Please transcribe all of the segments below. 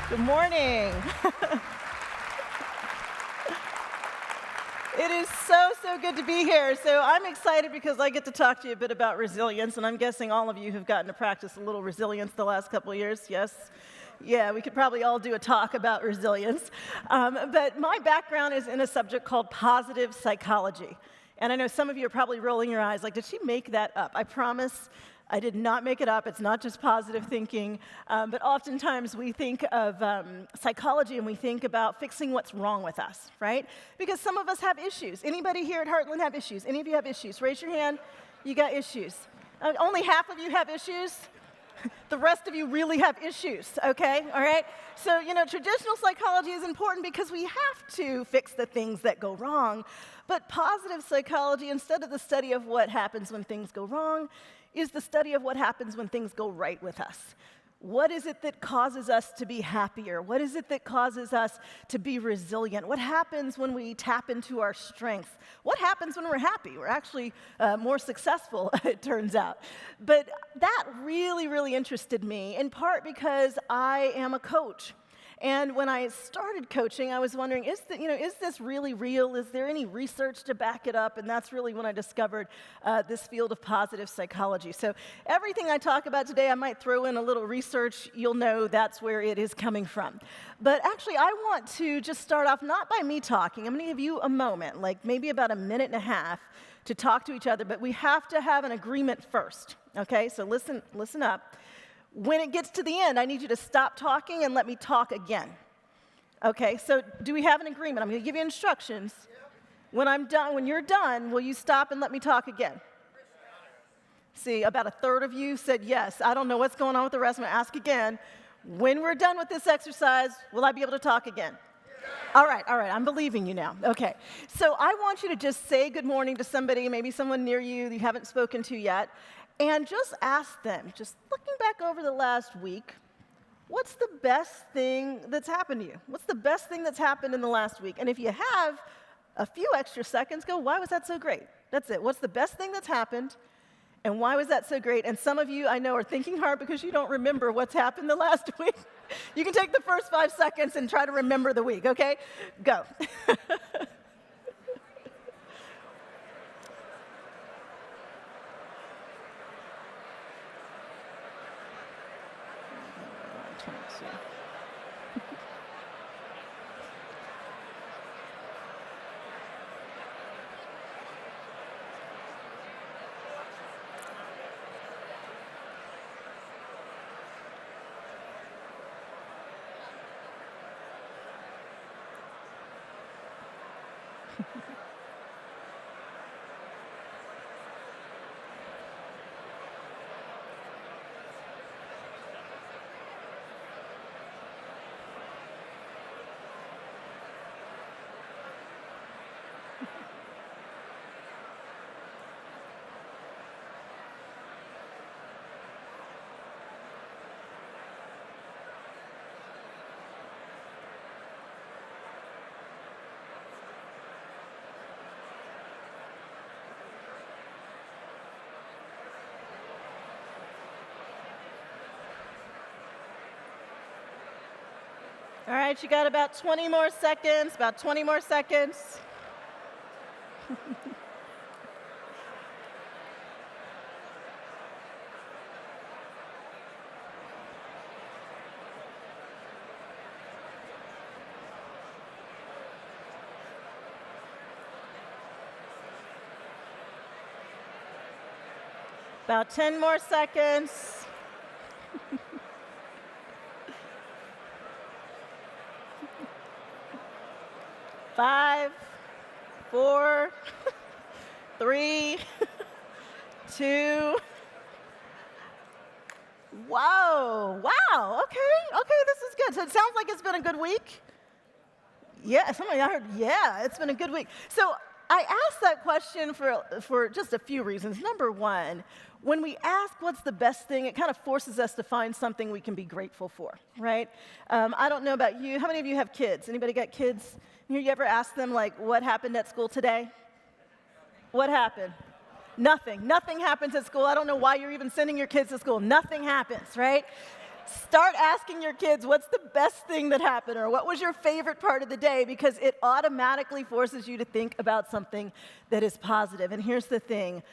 Good morning. It is so good to be here. So I'm excited because I get to talk to you a bit about resilience, and I'm guessing all of you have gotten to practice a little resilience the last couple of years, yes? Yeah, we could probably all do a talk about resilience. But my background is in a subject called positive psychology. And I know some of you are probably rolling your eyes like, did she make that up? I promise I did not make it up. It's not just positive thinking. But oftentimes we think of psychology and we think about fixing what's wrong with us, right? Because some of us have issues. Anybody here at Heartland have issues? Any of you have issues? Raise your hand. You got issues. Only half of you have issues. The rest of you really have issues, okay? All right? So, traditional psychology is important because we have to fix the things that go wrong. But positive psychology, instead of the study of what happens when things go wrong, is the study of what happens when things go right with us. What is it that causes us to be happier? What is it that causes us to be resilient? What happens when we tap into our strengths? What happens when we're happy? We're actually more successful, it turns out. But that really interested me, in part because I am a coach. And when I started coaching, I was wondering, is this really real? Is there any research to back it up? And that's really when I discovered this field of positive psychology. So everything I talk about today, I might throw in a little research. You'll know that's where it is coming from. But actually, I want to just start off not by me talking. I'm going to give you a moment, like maybe about a minute and a half, to talk to each other. But we have to have an agreement first, okay? So listen up. When it gets to the end, I need you to stop talking and let me talk again. Okay, so do we have an agreement? I'm going to give you instructions. When you're done, will you stop and let me talk again? See, about a third of you said yes. I don't know what's going on with the rest. I'm going to ask again. When we're done with this exercise, will I be able to talk again? All right, I'm believing you now. Okay, so I want you to just say good morning to somebody, maybe someone near you that you haven't spoken to yet, and just ask them, just looking back over the last week, what's the best thing that's happened to you? What's the best thing that's happened in the last week? And if you have a few extra seconds, go, why was that so great? That's it. What's the best thing that's happened, and why was that so great? And some of you, I know, are thinking hard because you don't remember what's happened the last week. You can take the first 5 seconds and try to remember the week, okay? Go. All right, you got about 20 more seconds, about 20 more seconds. About 10 more seconds. 5, 4, 3, 2. Whoa, wow, okay, this is good. So it sounds like it's been a good week. Yeah, somebody I heard, yeah, it's been a good week. So I asked that question for just a few reasons. Number one, when we ask what's the best thing, it kind of forces us to find something we can be grateful for, right? I don't know about you. How many of you have kids? Anybody got kids? You ever ask them, like, what happened at school today? What happened? Nothing. Nothing happens at school. I don't know why you're even sending your kids to school. Nothing happens, right? Start asking your kids, what's the best thing that happened, or what was your favorite part of the day, because it automatically forces you to think about something that is positive. And here's the thing.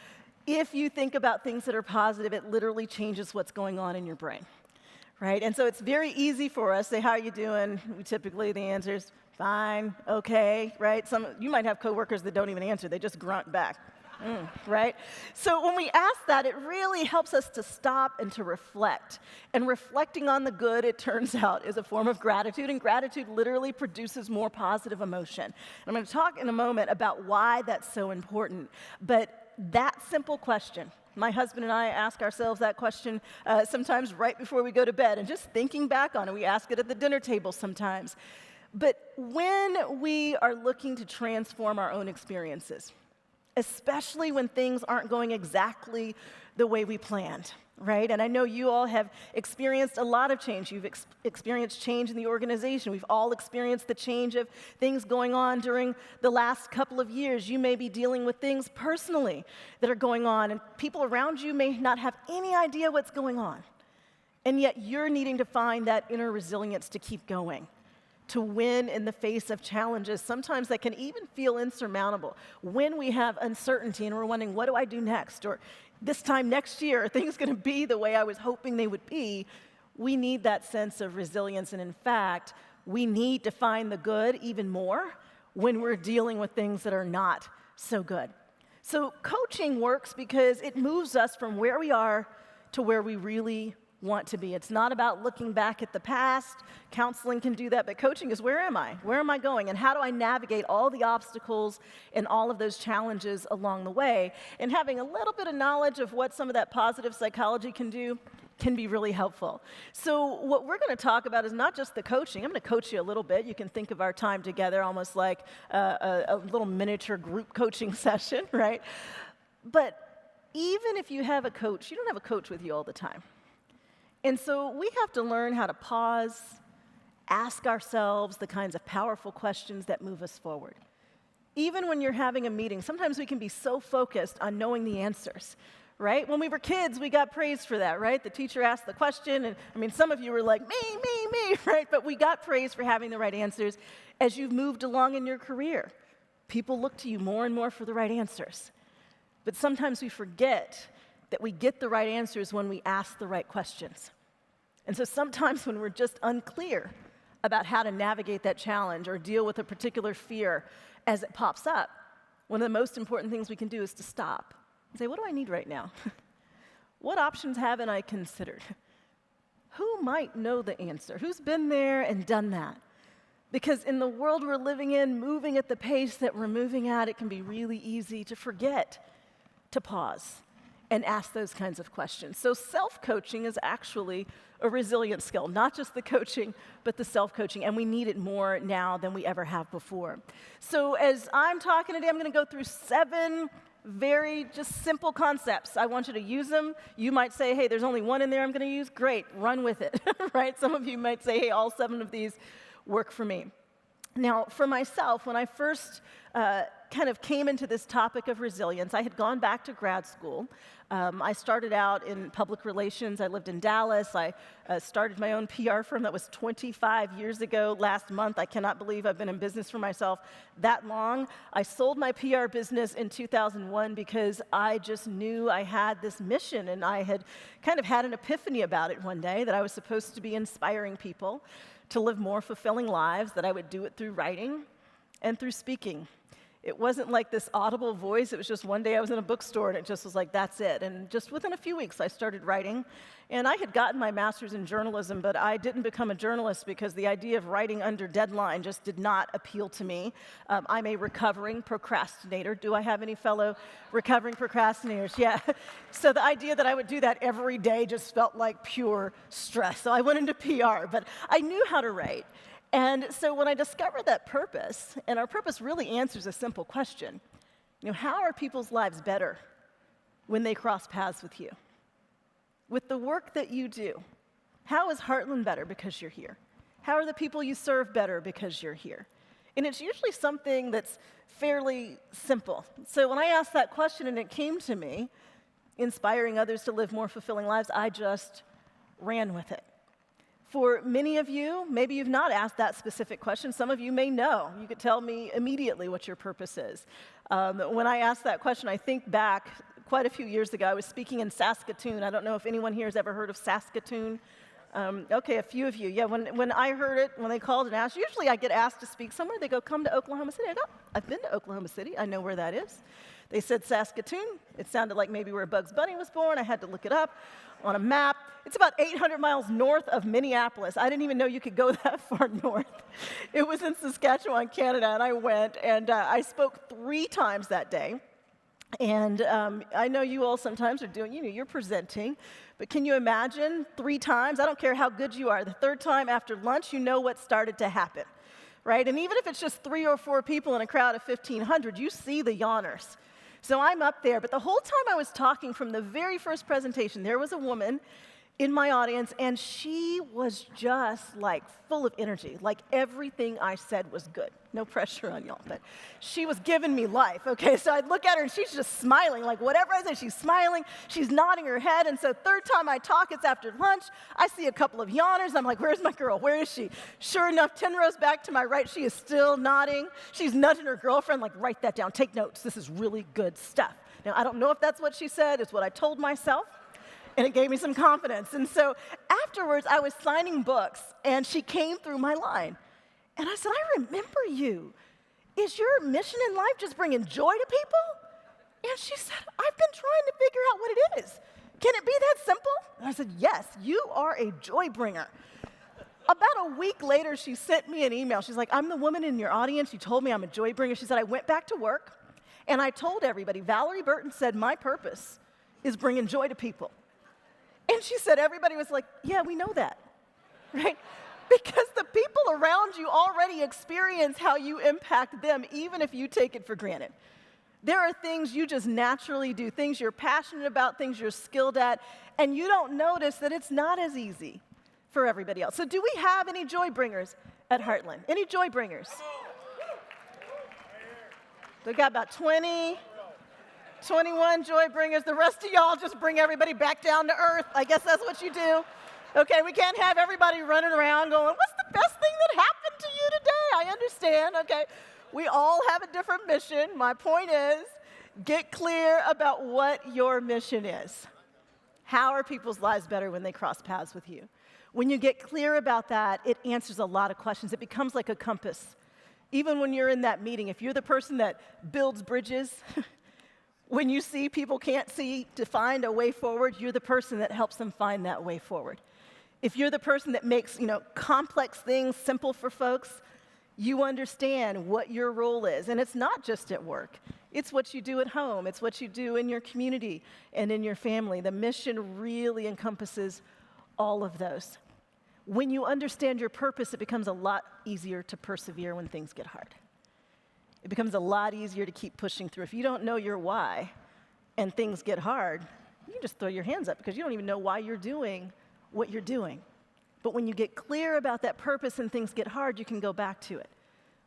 If you think about things that are positive, it literally changes what's going on in your brain, right? And so it's very easy for us to say, how are you doing? Typically, the answer is fine, okay, right? You might have coworkers that don't even answer. They just grunt back. Right? So when we ask that, it really helps us to stop and to reflect. And reflecting on the good, it turns out, is a form of gratitude, and gratitude literally produces more positive emotion. And I'm going to talk in a moment about why that's so important. But that simple question, my husband and I ask ourselves that question sometimes right before we go to bed, and just thinking back on it, we ask it at the dinner table sometimes. But when we are looking to transform our own experiences, especially when things aren't going exactly the way we planned, right? And I know you all have experienced a lot of change. You've experienced change in the organization. We've all experienced the change of things going on during the last couple of years. You may be dealing with things personally that are going on, and people around you may not have any idea what's going on. And yet you're needing to find that inner resilience to keep going, to win in the face of challenges, sometimes that can even feel insurmountable. When we have uncertainty and we're wondering, what do I do next? Or this time next year, are things going to be the way I was hoping they would be? We need that sense of resilience. And in fact, we need to find the good even more when we're dealing with things that are not so good. So coaching works because it moves us from where we are to where we really want to be. It's not about looking back at the past. Counseling can do that, but coaching is, where am I? Where am I going? And how do I navigate all the obstacles and all of those challenges along the way? And having a little bit of knowledge of what some of that positive psychology can do can be really helpful. So what we're going to talk about is not just the coaching. I'm going to coach you a little bit. You can think of our time together almost like a little miniature group coaching session, right? But even if you have a coach, you don't have a coach with you all the time. And so we have to learn how to pause, ask ourselves the kinds of powerful questions that move us forward. Even when you're having a meeting, sometimes we can be so focused on knowing the answers, right? When we were kids, we got praised for that, right? The teacher asked the question, and I mean, some of you were like, me, right? But we got praised for having the right answers. As you've moved along in your career, people look to you more and more for the right answers. But sometimes we forget that we get the right answers when we ask the right questions. And so sometimes when we're just unclear about how to navigate that challenge or deal with a particular fear as it pops up, one of the most important things we can do is to stop and say, what do I need right now? What options haven't I considered? Who might know the answer? Who's been there and done that? Because in the world we're living in, moving at the pace that we're moving at, it can be really easy to forget to pause and ask those kinds of questions. So self-coaching is actually a resilient skill, not just the coaching, but the self-coaching, and we need it more now than we ever have before. So as I'm talking today, I'm going to go through 7 very just simple concepts. I want you to use them. You might say, hey, there's only one in there I'm going to use. Great, run with it, right? Some of you might say, hey, all 7 of these work for me. Now, for myself, when I first kind of came into this topic of resilience, I had gone back to grad school. I started out in public relations. I lived in Dallas. I started my own PR firm. That was 25 years ago last month. I cannot believe I've been in business for myself that long. I sold my PR business in 2001 because I just knew I had this mission, and I had kind of had an epiphany about it one day, that I was supposed to be inspiring people to live more fulfilling lives, that I would do it through writing and through speaking. It wasn't like this audible voice. It was just one day I was in a bookstore and it just was like, that's it. And just within a few weeks, I started writing. And I had gotten my master's in journalism, but I didn't become a journalist because the idea of writing under deadline just did not appeal to me. I'm a recovering procrastinator. Do I have any fellow recovering procrastinators? Yeah. So the idea that I would do that every day just felt like pure stress. So I went into PR, but I knew how to write. And so when I discovered that purpose, and our purpose really answers a simple question, how are people's lives better when they cross paths with you? With the work that you do, how is Heartland better because you're here? How are the people you serve better because you're here? And it's usually something that's fairly simple. So when I asked that question and it came to me, inspiring others to live more fulfilling lives, I just ran with it. For many of you, maybe you've not asked that specific question. Some of you may know. You could tell me immediately what your purpose is. When I asked that question, I think back quite a few years ago. I was speaking in Saskatoon. I don't know if anyone here has ever heard of Saskatoon. Okay, a few of you. Yeah, when I heard it, when they called and asked, usually I get asked to speak somewhere. They go, come to Oklahoma City. I go, I've been to Oklahoma City. I know where that is. They said Saskatoon. It sounded like maybe where Bugs Bunny was born. I had to look it up on a map. It's about 800 miles north of Minneapolis. I didn't even know you could go that far north. It was in Saskatchewan, Canada, and I went, and I spoke 3 times that day. And I know you all sometimes are doing, you're presenting, but can you imagine 3 times? I don't care how good you are. The 3rd time after lunch, you know what started to happen, right? And even if it's just 3 or 4 people in a crowd of 1,500, you see the yawners. So I'm up there, but the whole time I was talking from the very first presentation, there was a woman in my audience, and she was just like full of energy. Like everything I said was good. No pressure on y'all, but she was giving me life. Okay, so I'd look at her and she's just smiling. Like whatever I say, she's smiling, she's nodding her head. And so 3rd time I talk, it's after lunch. I see a couple of yawners. I'm like, where's my girl? Where is she? Sure enough, 10 rows back to my right, she is still nodding. She's nudging her girlfriend, like, write that down, take notes. This is really good stuff. Now, I don't know if that's what she said. It's what I told myself. And it gave me some confidence. And so afterwards, I was signing books, and she came through my line. And I said, I remember you. Is your mission in life just bringing joy to people? And she said, I've been trying to figure out what it is. Can it be that simple? And I said, yes, you are a joy bringer. About a week later, she sent me an email. She's like, I'm the woman in your audience. You told me I'm a joy bringer. She said, I went back to work, and I told everybody, Valorie Burton said, my purpose is bringing joy to people. And she said, everybody was like, yeah, we know that, right? Because the people around you already experience how you impact them, even if you take it for granted. There are things you just naturally do, things you're passionate about, things you're skilled at, and you don't notice that it's not as easy for everybody else. So do we have any joy bringers at Heartland? Any joy bringers? We got about 20. 21 joy bringers. The rest of y'all just bring everybody back down to earth. I guess that's what you do. Okay, we can't have everybody running around going, what's the best thing that happened to you today? I understand, okay. We all have a different mission. My point is, get clear about what your mission is. How are people's lives better when they cross paths with you? When you get clear about that, it answers a lot of questions. It becomes like a compass. Even when you're in that meeting, if you're the person that builds bridges, when you see people can't see to find a way forward, you're the person that helps them find that way forward. If you're the person that makes, complex things simple for folks, you understand what your role is. And it's not just at work. It's what you do at home. It's what you do in your community and in your family. The mission really encompasses all of those. When you understand your purpose, it becomes a lot easier to persevere when things get hard. It becomes a lot easier to keep pushing through. If you don't know your why and things get hard, you can just throw your hands up because you don't even know why you're doing what you're doing. But when you get clear about that purpose and things get hard, you can go back to it.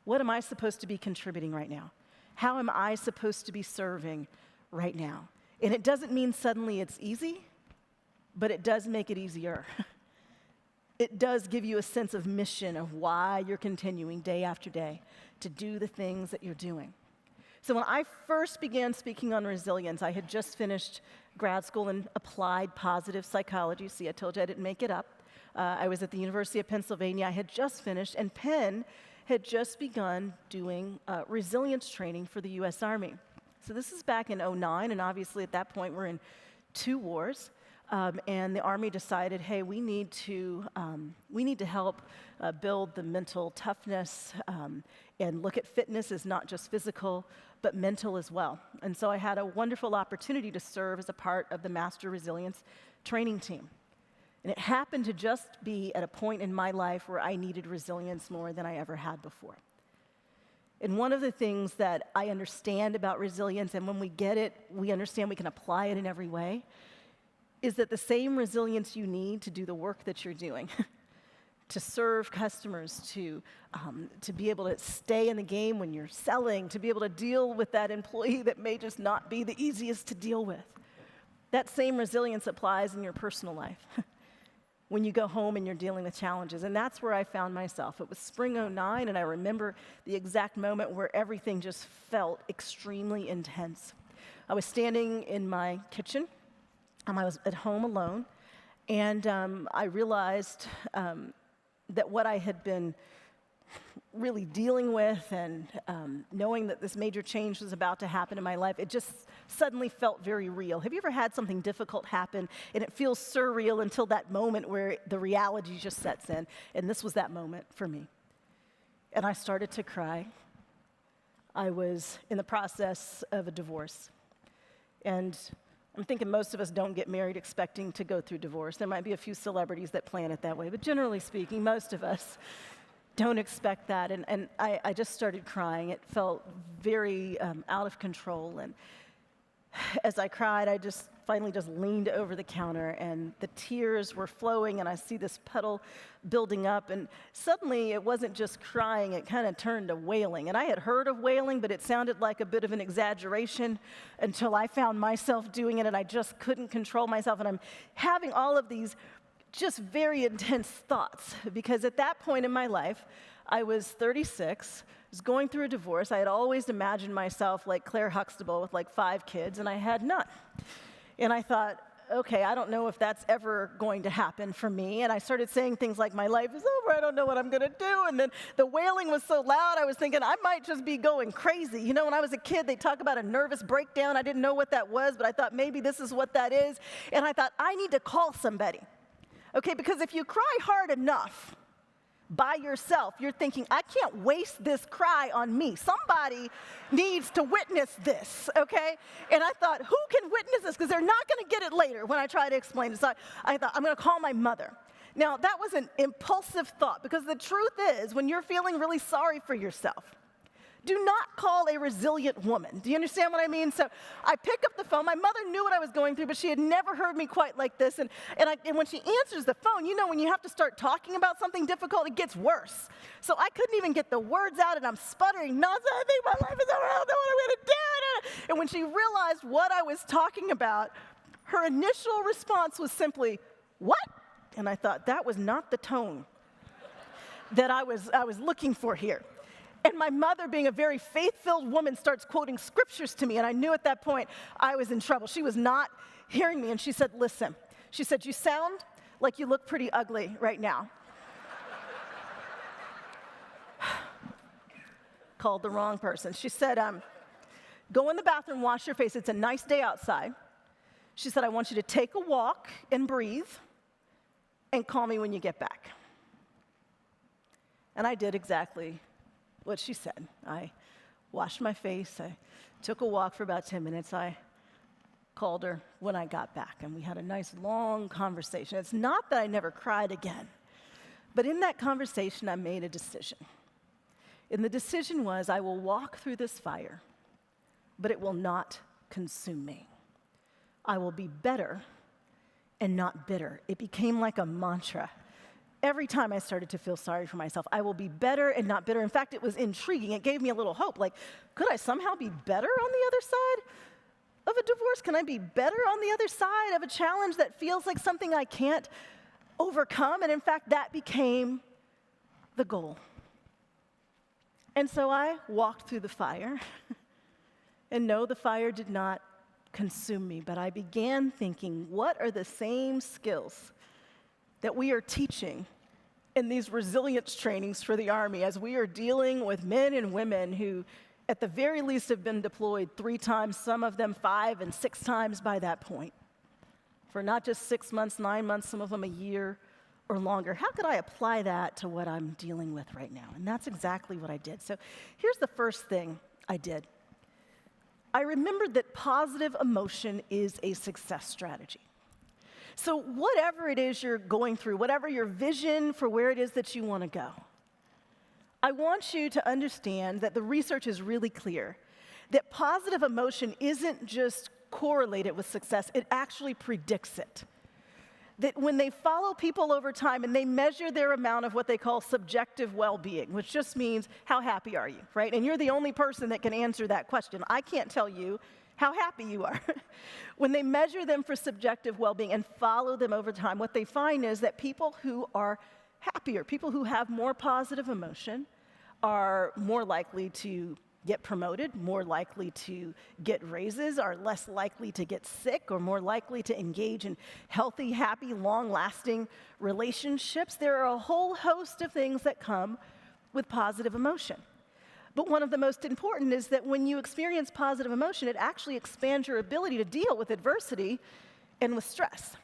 What am I supposed to be contributing right now? How am I supposed to be serving right now? And it doesn't mean suddenly it's easy, but it does make it easier. It does give you a sense of mission of why you're continuing day after day to do the things that you're doing. So when I first began speaking on resilience, I had just finished grad school in applied positive psychology. See, I told you I didn't make it up. I was at the University of Pennsylvania. I had just finished, and Penn had just begun doing resilience training for the U.S. Army. So this is back in 2009, and obviously at that point we're in 2 wars. And the Army decided, hey, we need to help build the mental toughness and look at fitness as not just physical, but mental as well. And so I had a wonderful opportunity to serve as a part of the Master Resilience training team. And it happened to just be at a point in my life where I needed resilience more than I ever had before. And one of the things that I understand about resilience, and when we get it, we understand we can apply it in every way, is that the same resilience you need to do the work that you're doing, to serve customers, to be able to stay in the game when you're selling, to be able to deal with that employee that may just not be the easiest to deal with. That same resilience applies in your personal life. when you go home and you're dealing with challenges. And that's where I found myself. It was spring '09, and I remember the exact moment where everything just felt extremely intense. I was standing in my kitchen. I was at home alone, and I realized that what I had been really dealing with and knowing that this major change was about to happen in my life, it just suddenly felt very real. Have you ever had something difficult happen and it feels surreal until that moment where the reality just sets in? And this was that moment for me. And I started to cry. I was in the process of a divorce. And I'm thinking most of us don't get married expecting to go through divorce. There might be a few celebrities that plan it that way, but generally speaking, most of us don't expect that. And I just started crying. It felt very out of control. And as I cried, I just finally just leaned over the counter, and the tears were flowing, and I see this puddle building up. And suddenly, it wasn't just crying, it kind of turned to wailing. And I had heard of wailing, but it sounded like a bit of an exaggeration until I found myself doing it, and I just couldn't control myself. And I'm having all of these just very intense thoughts, because at that point in my life, I was 36, was going through a divorce. I had always imagined myself like Claire Huxtable with like 5 kids, and I had none. And I thought, okay, I don't know if that's ever going to happen for me. And I started saying things like, my life is over, I don't know what I'm gonna do. And then the wailing was so loud, I was thinking I might just be going crazy. You know, when I was a kid, they talk about a nervous breakdown. I didn't know what that was, but I thought maybe this is what that is. And I thought, I need to call somebody. Okay, because if you cry hard enough by yourself, you're thinking, I can't waste this cry on me. Somebody needs to witness this, okay? And I thought, who can witness this? Because they're not going to get it later when I try to explain it. So I thought, I'm going to call my mother. Now, that was an impulsive thought, because the truth is, when you're feeling really sorry for yourself, do not call a resilient woman. Do you understand what I mean? So I pick up the phone. My mother knew what I was going through, but she had never heard me quite like this. And when she answers the phone, you know, when you have to start talking about something difficult, it gets worse. So I couldn't even get the words out, and I'm sputtering nonsense. I think my life is over. I don't know what I'm going to do. And when she realized what I was talking about, her initial response was simply, what? And I thought, that was not the tone that I was looking for here. And my mother, being a very faith-filled woman, starts quoting scriptures to me, and I knew at that point I was in trouble. She was not hearing me, and she said, listen. She said, you sound like you look pretty ugly right now. Called the wrong person. She said, go in the bathroom, wash your face. It's a nice day outside. She said, I want you to take a walk and breathe and call me when you get back. And I did exactly what she said. I washed my face. I took a walk for about 10 minutes. I called her when I got back, and we had a nice long conversation. It's not that I never cried again, but in that conversation, I made a decision. And the decision was, I will walk through this fire, but it will not consume me. I will be better and not bitter. It became like a mantra. Every time I started to feel sorry for myself, I will be better and not bitter. In fact, it was intriguing. It gave me a little hope. Like, could I somehow be better on the other side of a divorce? Can I be better on the other side of a challenge that feels like something I can't overcome? And in fact, that became the goal. And so I walked through the fire. And no, the fire did not consume me, but I began thinking, what are the same skills that we are teaching in these resilience trainings for the Army as we are dealing with men and women who, at the very least, have been deployed 3 times, some of them 5 and 6 times by that point, for not just 6 months, 9 months, some of them a year or longer. How could I apply that to what I'm dealing with right now? And that's exactly what I did. So here's the first thing I did. I remembered that positive emotion is a success strategy. So whatever it is you're going through, whatever your vision for where it is that you want to go, I want you to understand that the research is really clear, that positive emotion isn't just correlated with success, it actually predicts it. That when they follow people over time and they measure their amount of what they call subjective well-being, which just means how happy are you, right? And you're the only person that can answer that question. I can't tell you how happy you are. When they measure them for subjective well-being and follow them over time, what they find is that people who are happier, people who have more positive emotion, are more likely to get promoted, more likely to get raises, are less likely to get sick, or more likely to engage in healthy, happy, long-lasting relationships. There are a whole host of things that come with positive emotion. But one of the most important is that when you experience positive emotion, it actually expands your ability to deal with adversity and with stress.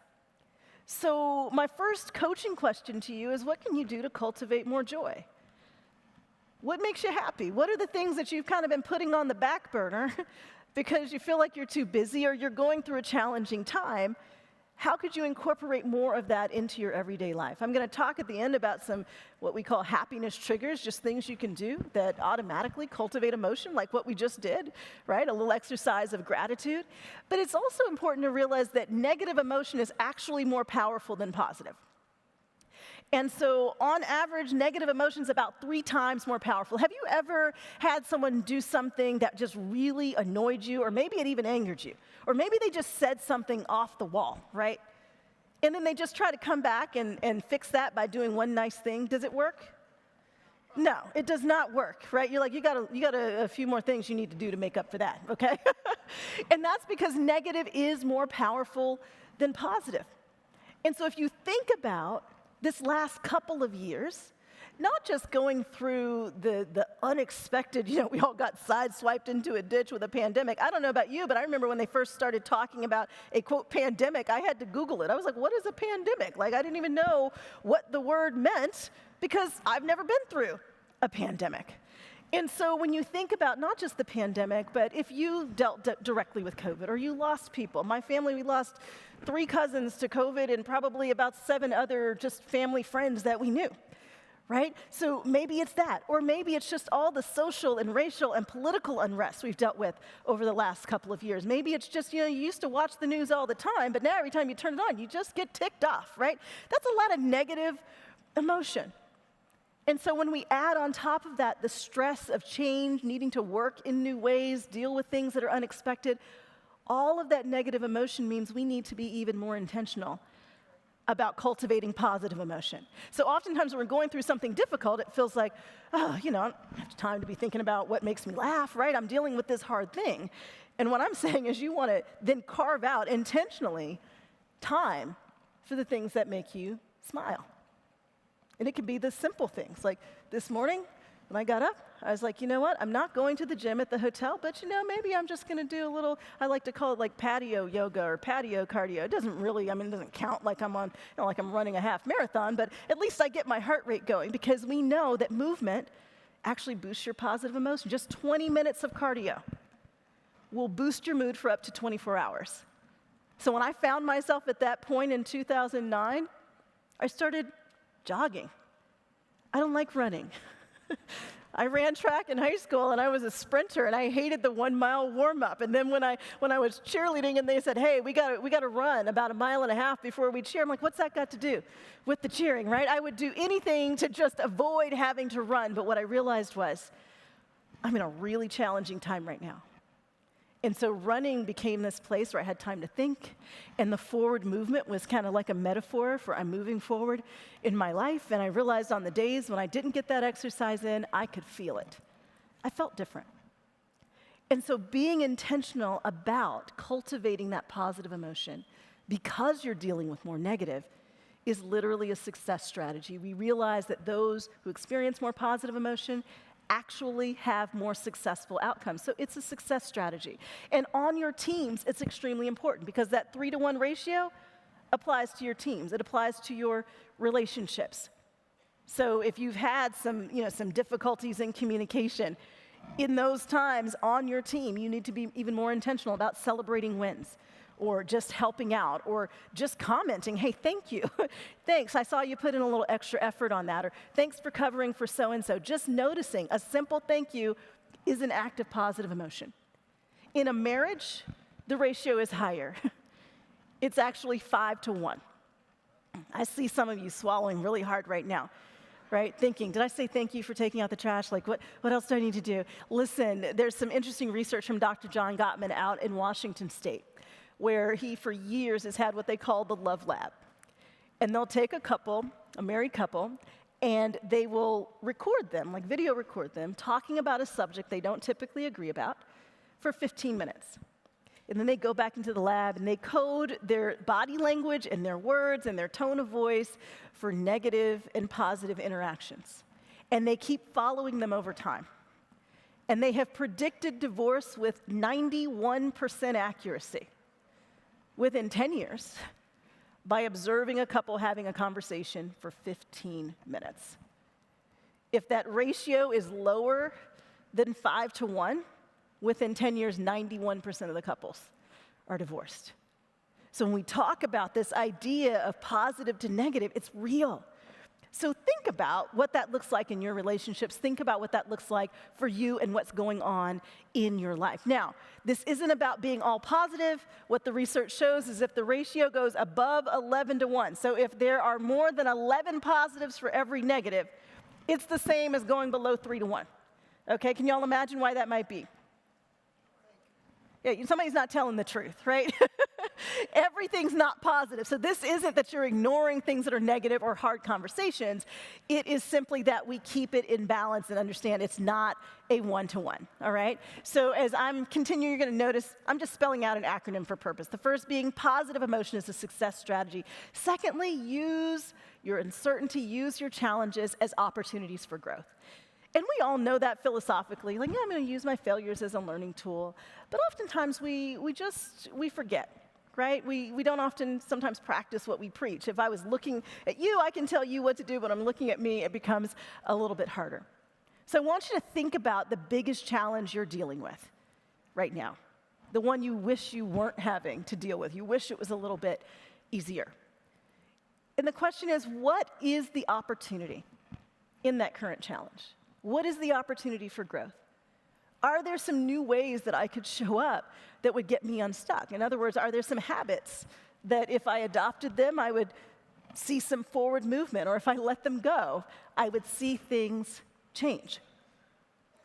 So my first coaching question to you is, what can you do to cultivate more joy? What makes you happy? What are the things that you've kind of been putting on the back burner because you feel like you're too busy or you're going through a challenging time? How could you incorporate more of that into your everyday life? I'm going to talk at the end about some what we call happiness triggers, just things you can do that automatically cultivate emotion, like what we just did, right? A little exercise of gratitude. But it's also important to realize that negative emotion is actually more powerful than positive. And so, on average, negative emotion is about 3 times more powerful. Have you ever had someone do something that just really annoyed you, or maybe it even angered you? Or maybe they just said something off the wall, right? And then they just try to come back and fix that by doing one nice thing. Does it work? No, it does not work, right? You're like, you got a few more things you need to do to make up for that, okay? And that's because negative is more powerful than positive. And so if you think about this last couple of years, not just going through the unexpected, we all got sideswiped into a ditch with a pandemic. I don't know about you, but I remember when they first started talking about a, quote, pandemic, I had to Google it. I was like, what is a pandemic? Like, I didn't even know what the word meant because I've never been through a pandemic. And so when you think about not just the pandemic, but if you dealt directly with COVID or you lost people, my family, we lost 3 cousins to COVID and probably about 7 other just family friends that we knew, right? So maybe it's that, or maybe it's just all the social and racial and political unrest we've dealt with over the last couple of years. Maybe it's just, you used to watch the news all the time, but now every time you turn it on, you just get ticked off, right? That's a lot of negative emotion. And so when we add on top of that the stress of change, needing to work in new ways, deal with things that are unexpected, all of that negative emotion means we need to be even more intentional about cultivating positive emotion. So oftentimes when we're going through something difficult, it feels like, I don't have time to be thinking about what makes me laugh, right? I'm dealing with this hard thing. And what I'm saying is you want to then carve out intentionally time for the things that make you smile. And it can be the simple things, like this morning when I got up, I was like, you know what, I'm not going to the gym at the hotel, but maybe I'm just going to do a little, I like to call it like patio yoga or patio cardio. It doesn't really, it doesn't count like I'm on, like I'm running a half marathon, but at least I get my heart rate going because we know that movement actually boosts your positive emotion. Just 20 minutes of cardio will boost your mood for up to 24 hours. So when I found myself at that point in 2009, I started jogging. I don't like running. I ran track in high school and I was a sprinter and I hated the 1-mile warm-up. And then when I was cheerleading and they said, hey, we got to run about 1.5 miles before we cheer, I'm like, what's that got to do with the cheering, right? I would do anything to just avoid having to run. But what I realized was I'm in a really challenging time right now. And so running became this place where I had time to think, and the forward movement was kind of like a metaphor for I'm moving forward in my life, and I realized on the days when I didn't get that exercise in, I could feel it. I felt different. And so being intentional about cultivating that positive emotion because you're dealing with more negative is literally a success strategy. We realize that those who experience more positive emotion actually have more successful outcomes. So it's a success strategy. And on your teams, it's extremely important because that 3-to-1 ratio applies to your teams. It applies to your relationships. So if you've had some difficulties in communication, in those times on your team, you need to be even more intentional about celebrating wins, or just helping out, or just commenting, hey, thank you. Thanks, I saw you put in a little extra effort on that, or thanks for covering for so-and-so. Just noticing a simple thank you is an act of positive emotion. In a marriage, the ratio is higher. It's actually 5-to-1. I see some of you swallowing really hard right now. right? Thinking, did I say thank you for taking out the trash? Like, what else do I need to do? Listen, there's some interesting research from Dr. John Gottman out in Washington State, where he, for years, has had what they call the Love Lab. And they'll take a couple, a married couple, and they will record them, like video record them, talking about a subject they don't typically agree about for 15 minutes. And then they go back into the lab and they code their body language and their words and their tone of voice for negative and positive interactions. And they keep following them over time. And they have predicted divorce with 91% accuracy within 10 years by observing a couple having a conversation for 15 minutes. If that ratio is lower than 5 to 1, within 10 years, 91% of the couples are divorced. So when we talk about this idea of positive to negative, it's real. So think about what that looks like in your relationships. Think about what that looks like for you and what's going on in your life. Now, this isn't about being all positive. What the research shows is if the ratio goes above 11 to 1, so if there are more than 11 positives for every negative, it's the same as going below 3 to 1. Okay, can y'all imagine why that might be? Yeah, somebody's not telling the truth, right? Everything's not positive. So this isn't that you're ignoring things that are negative or hard conversations. It is simply that we keep it in balance and understand it's not a one-to-one, all right? So as I'm continuing, you're going to notice I'm just spelling out an acronym for purpose. The first being positive emotion is a success strategy. Secondly, use your uncertainty, use your challenges as opportunities for growth. And we all know that philosophically, like, yeah, I'm going to use my failures as a learning tool. But oftentimes we forget, right? We don't often sometimes practice what we preach. If I was looking at you, I can tell you what to do, but I'm looking at me, it becomes a little bit harder. So I want you to think about the biggest challenge you're dealing with right now, the one you wish you weren't having to deal with. You wish it was a little bit easier. And the question is, what is the opportunity in that current challenge? What is the opportunity for growth? Are there some new ways that I could show up that would get me unstuck? In other words, are there some habits that if I adopted them, I would see some forward movement, or if I let them go, I would see things change?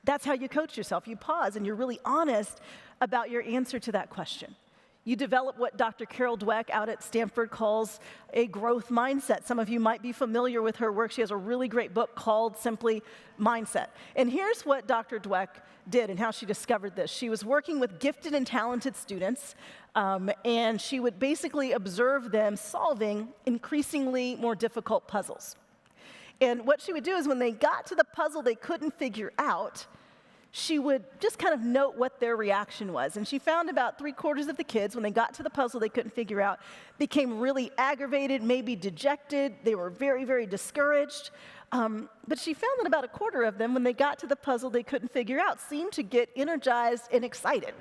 That's how you coach yourself. You pause and you're really honest about your answer to that question. You develop what Dr. Carol Dweck out at Stanford calls a growth mindset. Some of you might be familiar with her work. She has a really great book called simply Mindset. And here's what Dr. Dweck did and how she discovered this. She was working with gifted and talented students, and she would basically observe them solving increasingly more difficult puzzles. And what she would do is when they got to the puzzle they couldn't figure out, she would just kind of note what their reaction was. And she found about 3/4 of the kids, when they got to the puzzle they couldn't figure out, became really aggravated, maybe dejected. They were very, very discouraged. But she found that about 1/4 of them, when they got to the puzzle they couldn't figure out, seemed to get energized and excited.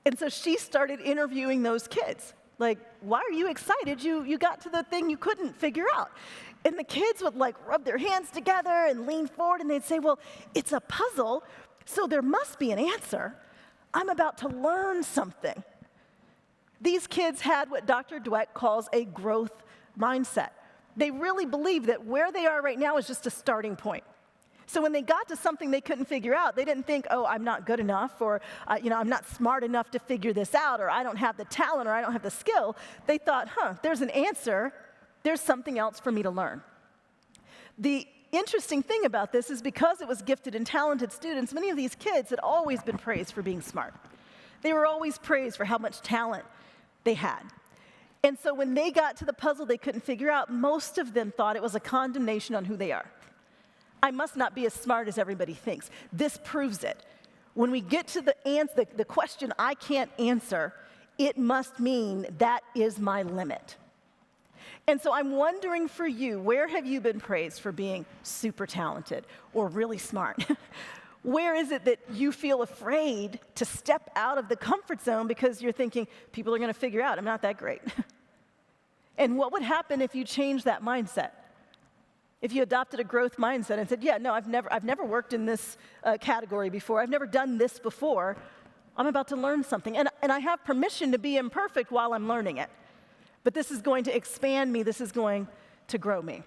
And so she started interviewing those kids. Like, why are you excited? You got to the thing you couldn't figure out. And the kids would like rub their hands together and lean forward and they'd say, well, it's a puzzle, so there must be an answer. I'm about to learn something. These kids had what Dr. Dweck calls a growth mindset. They really believe that where they are right now is just a starting point. So when they got to something they couldn't figure out, they didn't think, oh, I'm not good enough, or I'm not smart enough to figure this out, or I don't have the talent, or I don't have the skill. They thought, there's an answer. There's something else for me to learn. The interesting thing about this is because it was gifted and talented students, many of these kids had always been praised for being smart. They were always praised for how much talent they had. And so when they got to the puzzle they couldn't figure out, most of them thought it was a condemnation on who they are. I must not be as smart as everybody thinks. This proves it. When we get to the question I can't answer, it must mean that is my limit. And so I'm wondering for you, where have you been praised for being super talented or really smart? Where is it that you feel afraid to step out of the comfort zone because you're thinking, people are going to figure out I'm not that great? And what would happen if you changed that mindset? If you adopted a growth mindset and said, yeah, no, I've never worked in this category before. I've never done this before. I'm about to learn something. And I have permission to be imperfect while I'm learning it. But this is going to expand me. This is going to grow me.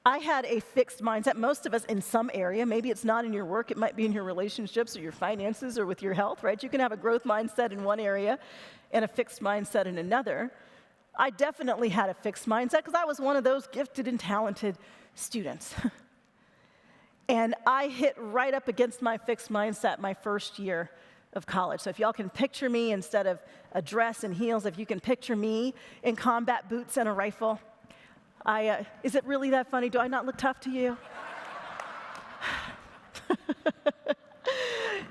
I had a fixed mindset. Most of us in some area, maybe it's not in your work, it might be in your relationships or your finances or with your health, right? You can have a growth mindset in one area and a fixed mindset in another. I definitely had a fixed mindset because I was one of those gifted and talented students. And I hit right up against my fixed mindset my first year of college. So if y'all can picture me instead of a dress and heels, if you can picture me in combat boots and a rifle, is it really that funny? Do I not look tough to you?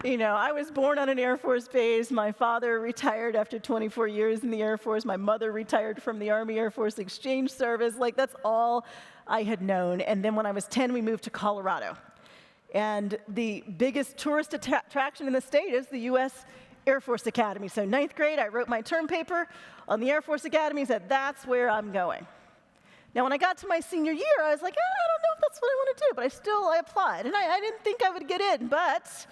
You know, I was born on an Air Force base. My father retired after 24 years in the Air Force. My mother retired from the Army Air Force Exchange Service. Like, that's all I had known. And then when I was 10, we moved to Colorado. And the biggest tourist attraction in the state is the U.S. Air Force Academy. So 9th grade, I wrote my term paper on the Air Force Academy and said, that's where I'm going. Now, when I got to my senior year, I was like, I don't know if that's what I want to do, but I applied. And I didn't think I would get in, but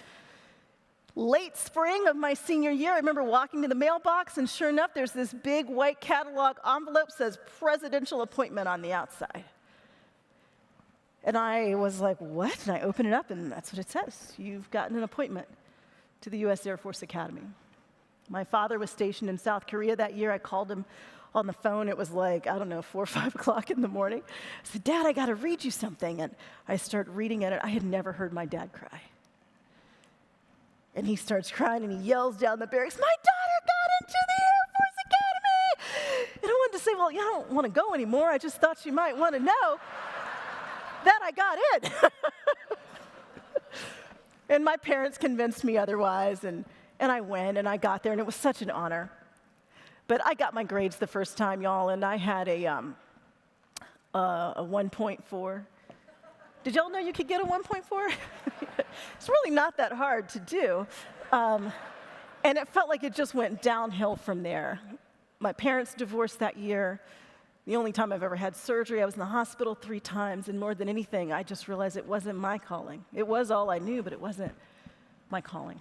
late spring of my senior year, I remember walking to the mailbox, and sure enough, there's this big white catalog envelope that says presidential appointment on the outside. And I was like, what? And I opened it up, and that's what it says. You've gotten an appointment to the U.S. Air Force Academy. My father was stationed in South Korea that year. I called him on the phone. It was like, 4 or 5 o'clock in the morning. I said, Dad, I got to read you something. And I started reading it. I had never heard my dad cry. And he starts crying, and he yells down the barracks, my daughter got into the Air Force Academy! And I wanted to say, well, I don't want to go anymore. I just thought you might want to know that I got in. And my parents convinced me otherwise, and I went, and I got there, and it was such an honor. But I got my grades the first time, y'all, and I had a 1.4. Did y'all know you could get a 1.4? It's really not that hard to do. And it felt like it just went downhill from there. My parents divorced that year. The only time I've ever had surgery, I was in the hospital 3 times, and more than anything, I just realized it wasn't my calling. It was all I knew, but it wasn't my calling.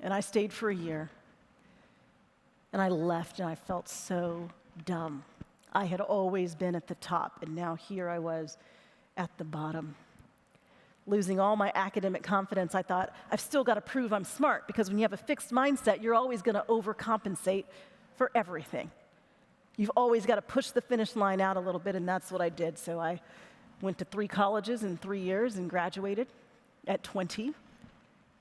And I stayed for a year, and I left, and I felt so dumb. I had always been at the top, and now here I was at the bottom. Losing all my academic confidence, I thought, I've still got to prove I'm smart, because when you have a fixed mindset, you're always going to overcompensate for everything. You've always got to push the finish line out a little bit, and that's what I did. So I went to 3 colleges in 3 years and graduated at 20.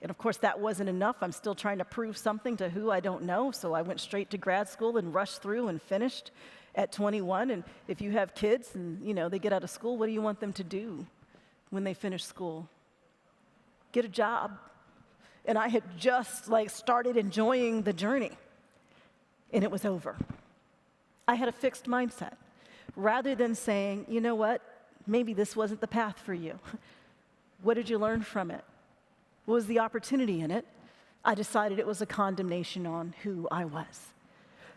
And of course, that wasn't enough. I'm still trying to prove something to who I don't know. So I went straight to grad school and rushed through and finished at 21. And if you have kids and, they get out of school, what do you want them to do when they finish school? Get a job. And I had just started enjoying the journey, and it was over. I had a fixed mindset. Rather than saying, you know what, maybe this wasn't the path for you. What did you learn from it? What was the opportunity in it? I decided it was a condemnation on who I was.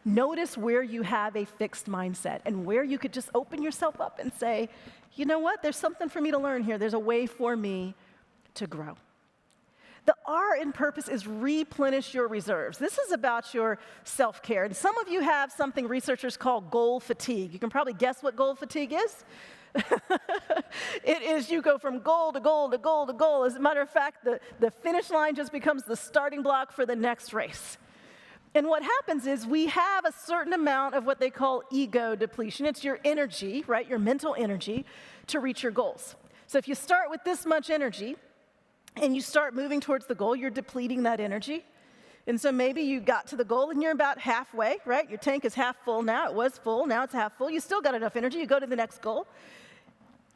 Notice where you have a fixed mindset and where you could just open yourself up and say, you know what, there's something for me to learn here. There's a way for me to grow. The R in purpose is replenish your reserves. This is about your self-care. And some of you have something researchers call goal fatigue. You can probably guess what goal fatigue is. It is you go from goal to goal to goal to goal. As a matter of fact, the finish line just becomes the starting block for the next race. And what happens is we have a certain amount of what they call ego depletion. It's your energy, right, your mental energy to reach your goals. So if you start with this much energy, and you start moving towards the goal, you're depleting that energy. And so maybe you got to the goal and you're about halfway, right? Your tank is half full now. It was full, now it's half full. You still got enough energy. You go to the next goal,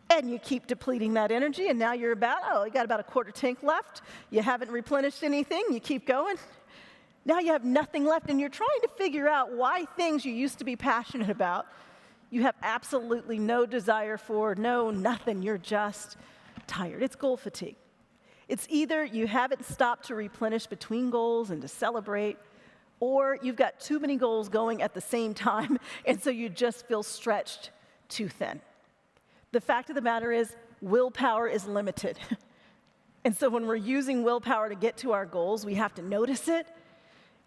and you keep depleting that energy, and now you're you got about a quarter tank left. You haven't replenished anything. You keep going. Now you have nothing left, and you're trying to figure out why things you used to be passionate about, you have absolutely no desire for, nothing. You're just tired. It's goal fatigue. It's either you haven't stopped to replenish between goals and to celebrate, or you've got too many goals going at the same time, and so you just feel stretched too thin. The fact of the matter is, willpower is limited. And so when we're using willpower to get to our goals, we have to notice it,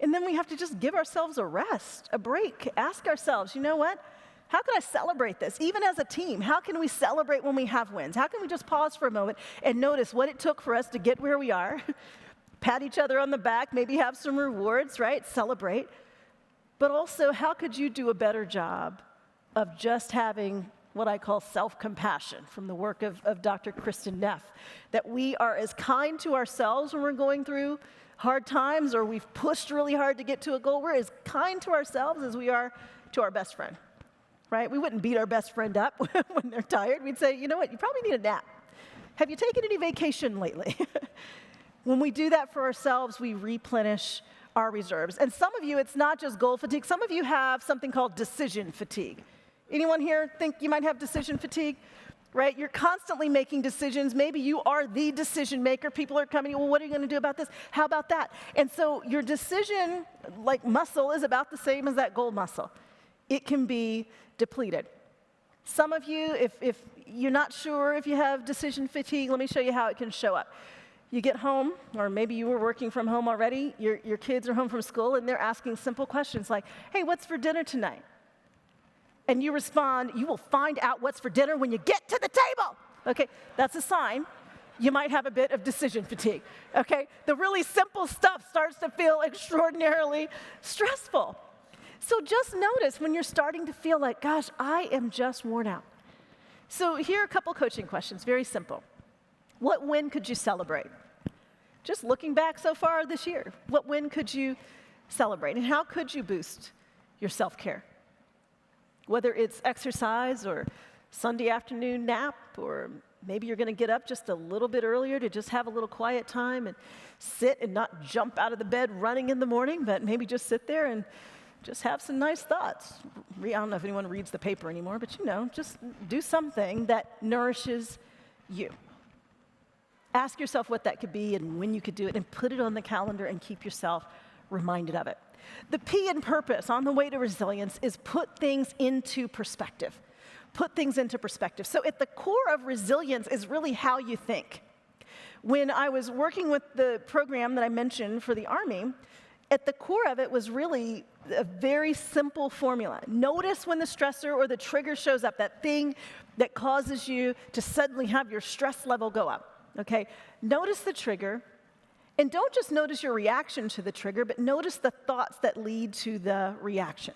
and then we have to just give ourselves a rest, a break. Ask ourselves, you know what? How can I celebrate this? Even as a team, how can we celebrate when we have wins? How can we just pause for a moment and notice what it took for us to get where we are? Pat each other on the back, maybe have some rewards, right? Celebrate. But also, how could you do a better job of just having what I call self-compassion from the work of Dr. Kristen Neff, that we are as kind to ourselves when we're going through hard times or we've pushed really hard to get to a goal. We're as kind to ourselves as we are to our best friend, right? We wouldn't beat our best friend up when they're tired. We'd say, you know what, you probably need a nap. Have you taken any vacation lately? When we do that for ourselves, we replenish our reserves. And some of you, it's not just goal fatigue. Some of you have something called decision fatigue. Anyone here think you might have decision fatigue? Right? You're constantly making decisions. Maybe you are the decision maker. People are coming, well, what are you going to do about this? How about that? And so your decision, like muscle, is about the same as that goal muscle. It can be depleted. Some of you, if you're not sure if you have decision fatigue, let me show you how it can show up. You get home, or maybe you were working from home already, your kids are home from school, and they're asking simple questions like, hey, what's for dinner tonight? And you respond, you will find out what's for dinner when you get to the table. Okay, that's a sign you might have a bit of decision fatigue. Okay, the really simple stuff starts to feel extraordinarily stressful. So just notice when you're starting to feel like, gosh, I am just worn out. So here are a couple coaching questions, very simple. What win could you celebrate? Just looking back so far this year, what win could you celebrate? And how could you boost your self-care? Whether it's exercise or Sunday afternoon nap, or maybe you're going to get up just a little bit earlier to just have a little quiet time and sit and not jump out of the bed running in the morning, but maybe just sit there and just have some nice thoughts. I don't know if anyone reads the paper anymore, but just do something that nourishes you. Ask yourself what that could be and when you could do it, and put it on the calendar and keep yourself reminded of it. The P in purpose on the way to resilience is put things into perspective. Put things into perspective. So at the core of resilience is really how you think. When I was working with the program that I mentioned for the Army, at the core of it was really a very simple formula. Notice when the stressor or the trigger shows up, that thing that causes you to suddenly have your stress level go up. Okay? Notice the trigger. And don't just notice your reaction to the trigger, but notice the thoughts that lead to the reaction.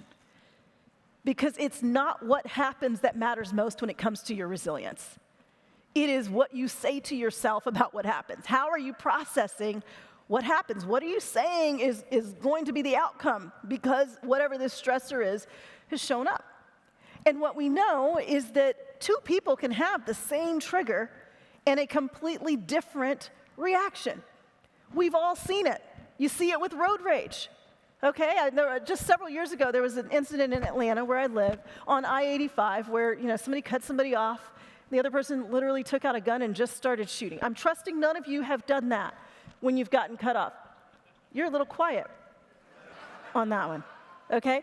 Because it's not what happens that matters most when it comes to your resilience. It is what you say to yourself about what happens. How are you processing what happens? What are you saying is going to be the outcome because whatever this stressor is has shown up? And what we know is that two people can have the same trigger and a completely different reaction. We've all seen it. You see it with road rage. Okay, just several years ago, there was an incident in Atlanta where I live on I-85 where somebody cut somebody off. The other person literally took out a gun and just started shooting. I'm trusting none of you have done that when you've gotten cut off. You're a little quiet on that one, okay?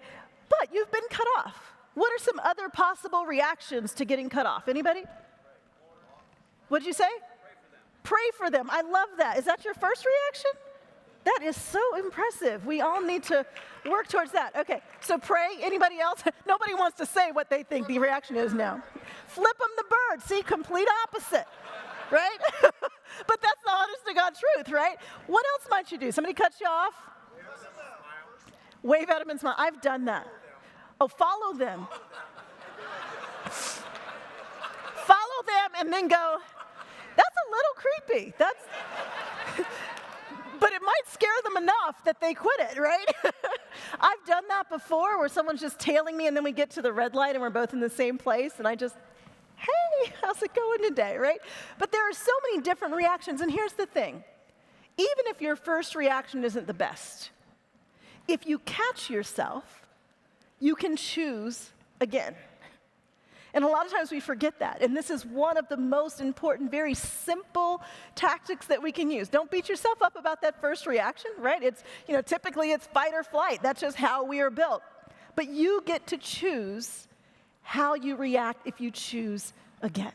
But you've been cut off. What are some other possible reactions to getting cut off? Anybody? What'd you say? Pray for them. I love that. Is that your first reaction? That is so impressive. We all need to work towards that. Okay, so pray. Anybody else? Nobody wants to say what they think the reaction is now. Flip them the bird. See, complete opposite, right? But that's the honest to God truth, right? What else might you do? Somebody cuts you off? Wave at them and smile. I've done that. Oh, follow them. Follow them and then go, that's a little creepy. But it might scare them enough that they quit it, right? I've done that before where someone's just tailing me and then we get to the red light and we're both in the same place and I just, hey, how's it going today, right? But there are so many different reactions, and here's the thing. Even if your first reaction isn't the best, if you catch yourself, you can choose again. And a lot of times we forget that. And this is one of the most important, very simple tactics that we can use. Don't beat yourself up about that first reaction, right? It's, typically it's fight or flight. That's just how we are built. But you get to choose how you react if you choose again.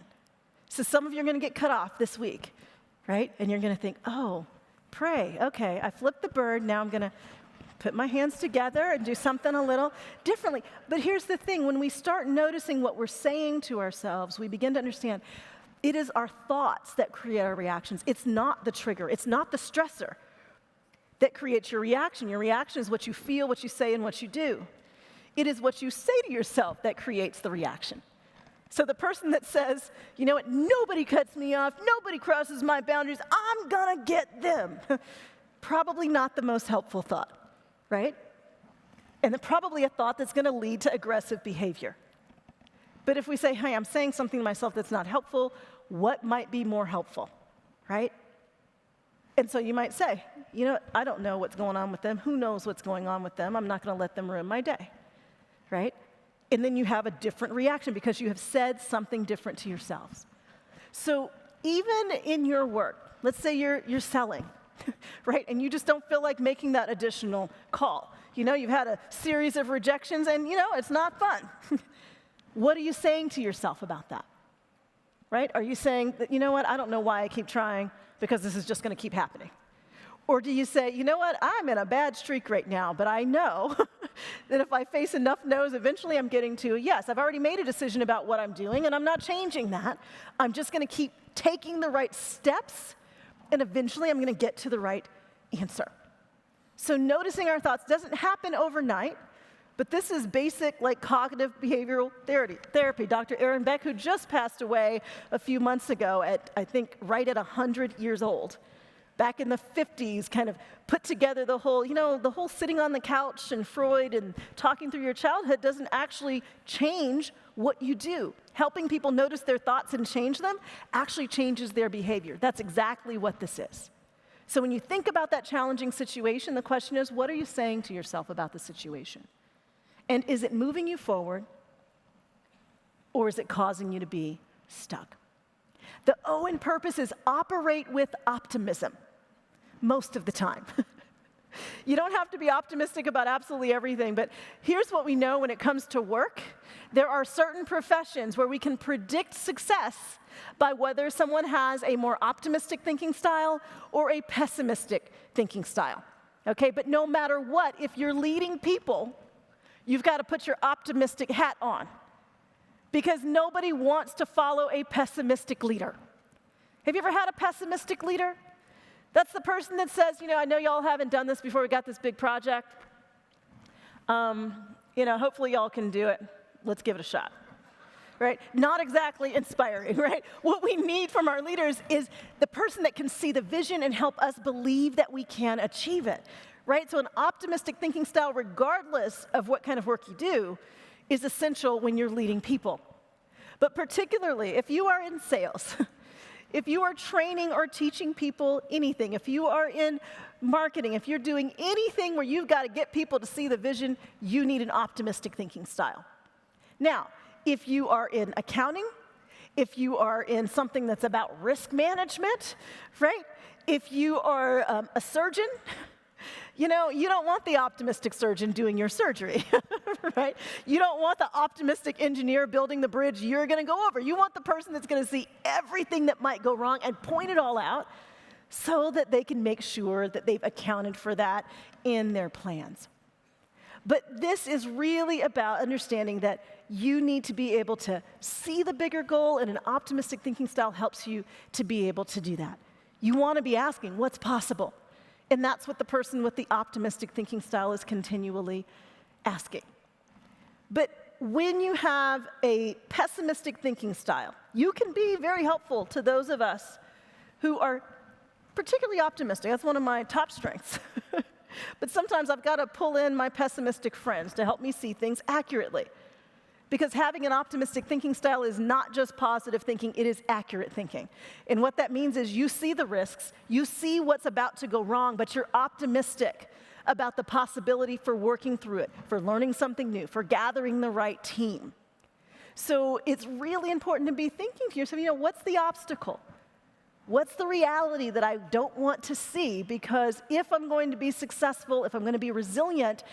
So some of you are going to get cut off this week, right? And you're going to think, oh, pray. Okay, I flipped the bird. Now I'm going to put my hands together and do something a little differently. But here's the thing, when we start noticing what we're saying to ourselves, we begin to understand it is our thoughts that create our reactions. It's not the trigger, it's not the stressor that creates your reaction. Your reaction is what you feel, what you say, and what you do. It is what you say to yourself that creates the reaction. So the person that says, you know what, nobody cuts me off, nobody crosses my boundaries, I'm gonna get them. Probably not the most helpful thought, right? And probably a thought that's gonna lead to aggressive behavior. But if we say, hey, I'm saying something to myself that's not helpful, what might be more helpful, right? And so you might say, you know, I don't know what's going on with them. Who knows what's going on with them? I'm not gonna let them ruin my day, right? And then you have a different reaction because you have said something different to yourselves. So even in your work, let's say you're selling, right? And you just don't feel like making that additional call. You know, you've had a series of rejections and, you know, it's not fun. What are you saying to yourself about that, right? Are you saying that, you know what, I don't know why I keep trying because this is just gonna keep happening? Or do you say, you know what, I'm in a bad streak right now, but I know that if I face enough no's, eventually I'm getting to a yes. I've already made a decision about what I'm doing, and I'm not changing that. I'm just gonna keep taking the right steps, and eventually I'm gonna get to the right answer. So noticing our thoughts doesn't happen overnight, but this is basic, like, cognitive behavioral therapy. Dr. Aaron Beck, who just passed away a few months ago at, I think, right at 100 years old, back in the 50s, kind of put together the whole, you know, the whole sitting on the couch and Freud and talking through your childhood doesn't actually change what you do. Helping people notice their thoughts and change them actually changes their behavior. That's exactly what this is. So when you think about that challenging situation, the question is, what are you saying to yourself about the situation? And is it moving you forward, or is it causing you to be stuck? The O in purpose is operate with optimism, most of the time. You don't have to be optimistic about absolutely everything, but here's what we know when it comes to work. There are certain professions where we can predict success by whether someone has a more optimistic thinking style or a pessimistic thinking style. Okay, but no matter what, if you're leading people, you've got to put your optimistic hat on, because nobody wants to follow a pessimistic leader. Have you ever had a pessimistic leader? That's the person that says, you know, I know y'all haven't done this before we got this big project. You know, hopefully y'all can do it. Let's give it a shot, right? Not exactly inspiring, right? What we need from our leaders is the person that can see the vision and help us believe that we can achieve it, right? So an optimistic thinking style, regardless of what kind of work you do, is essential when you're leading people. But particularly if you are in sales, if you are training or teaching people anything, if you are in marketing, if you're doing anything where you've got to get people to see the vision, you need an optimistic thinking style. Now, if you are in accounting, if you are in something that's about risk management, right? If you are a surgeon, you know, you don't want the optimistic surgeon doing your surgery, right? You don't want the optimistic engineer building the bridge you're going to go over. You want the person that's going to see everything that might go wrong and point it all out so that they can make sure that they've accounted for that in their plans. But this is really about understanding that you need to be able to see the bigger goal, and an optimistic thinking style helps you to be able to do that. You want to be asking, what's possible? And that's what the person with the optimistic thinking style is continually asking. But when you have a pessimistic thinking style, you can be very helpful to those of us who are particularly optimistic. That's one of my top strengths. But sometimes I've got to pull in my pessimistic friends to help me see things accurately. Because having an optimistic thinking style is not just positive thinking, it is accurate thinking. And what that means is you see the risks, you see what's about to go wrong, but you're optimistic about the possibility for working through it, for learning something new, for gathering the right team. So it's really important to be thinking to yourself, you know, what's the obstacle? What's the reality that I don't want to see? Because if I'm going to be successful, if I'm going to be resilient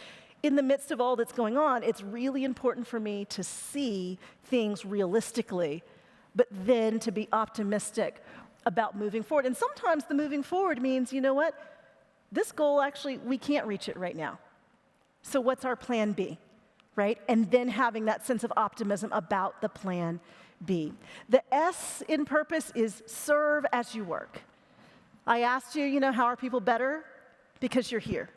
in the midst of all that's going on, it's really important for me to see things realistically, but then to be optimistic about moving forward. And sometimes the moving forward means, you know what? This goal, actually, we can't reach it right now. So what's our plan B, right? And then having that sense of optimism about the plan B. The S in purpose is serve as you work. I asked you, how are people better? Because you're here.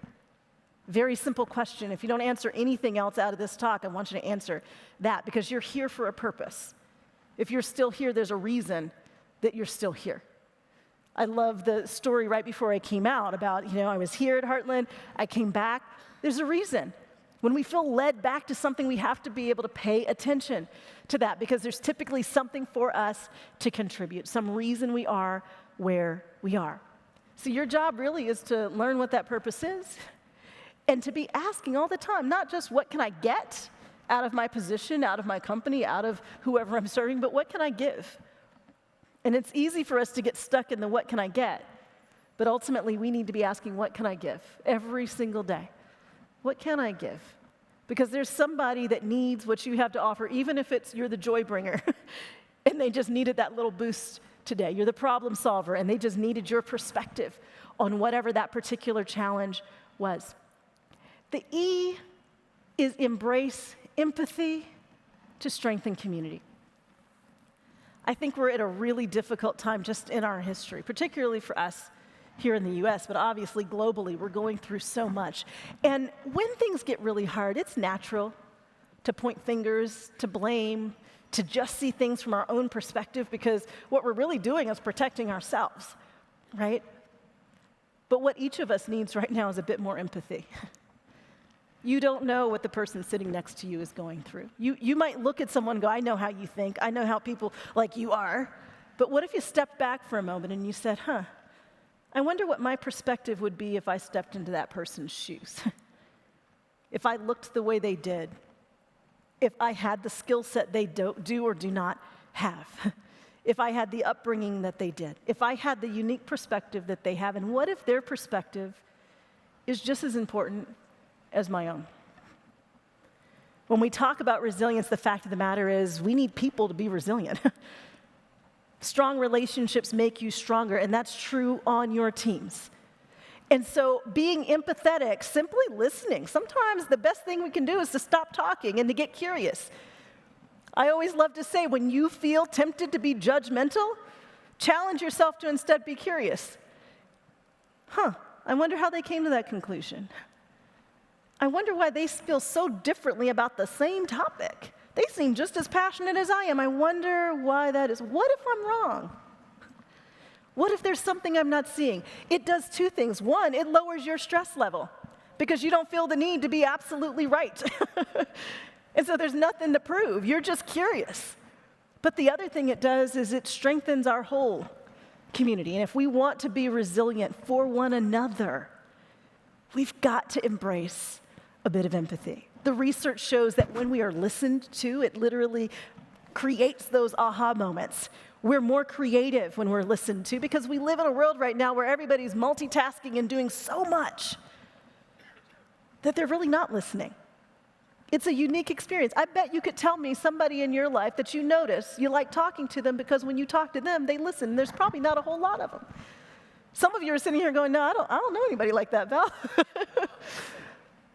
Very simple question. If you don't answer anything else out of this talk, I want you to answer that, because you're here for a purpose. If you're still here, there's a reason that you're still here. I love the story right before I came out about, I was here at Heartland, I came back. There's a reason. When we feel led back to something, we have to be able to pay attention to that, because there's typically something for us to contribute, some reason we are where we are. So your job really is to learn what that purpose is, and to be asking all the time, not just what can I get out of my position, out of my company, out of whoever I'm serving, but what can I give? And it's easy for us to get stuck in the what can I get, but ultimately we need to be asking, what can I give every single day? What can I give? Because there's somebody that needs what you have to offer, even if you're the joy bringer, and they just needed that little boost today. You're the problem solver, and they just needed your perspective on whatever that particular challenge was. The E is embrace empathy to strengthen community. I think we're at a really difficult time just in our history, particularly for us here in the US, but obviously globally, we're going through so much. And when things get really hard, it's natural to point fingers, to blame, to just see things from our own perspective, because what we're really doing is protecting ourselves, right? But what each of us needs right now is a bit more empathy. You don't know what the person sitting next to you is going through. You might look at someone and go, I know how you think, I know how people like you are. But what if you stepped back for a moment and you said, I wonder what my perspective would be if I stepped into that person's shoes. If I looked the way they did. If I had the skill set they do or do not have. If I had the upbringing that they did. If I had the unique perspective that they have. And what if their perspective is just as important as my own? When we talk about resilience, the fact of the matter is we need people to be resilient. Strong relationships make you stronger, and that's true on your teams. And so being empathetic, simply listening, sometimes the best thing we can do is to stop talking and to get curious. I always love to say, when you feel tempted to be judgmental, challenge yourself to instead be curious. I wonder how they came to that conclusion. I wonder why they feel so differently about the same topic. They seem just as passionate as I am. I wonder why that is. What if I'm wrong? What if there's something I'm not seeing? It does two things. One, it lowers your stress level because you don't feel the need to be absolutely right. And so there's nothing to prove. You're just curious. But the other thing it does is it strengthens our whole community. And if we want to be resilient for one another, we've got to embrace a bit of empathy. The research shows that when we are listened to, it literally creates those aha moments. We're more creative when we're listened to because we live in a world right now where everybody's multitasking and doing so much that they're really not listening. It's a unique experience. I bet you could tell me somebody in your life that you notice you like talking to them because when you talk to them, they listen. There's probably not a whole lot of them. Some of you are sitting here going, no, I don't know anybody like that, Val.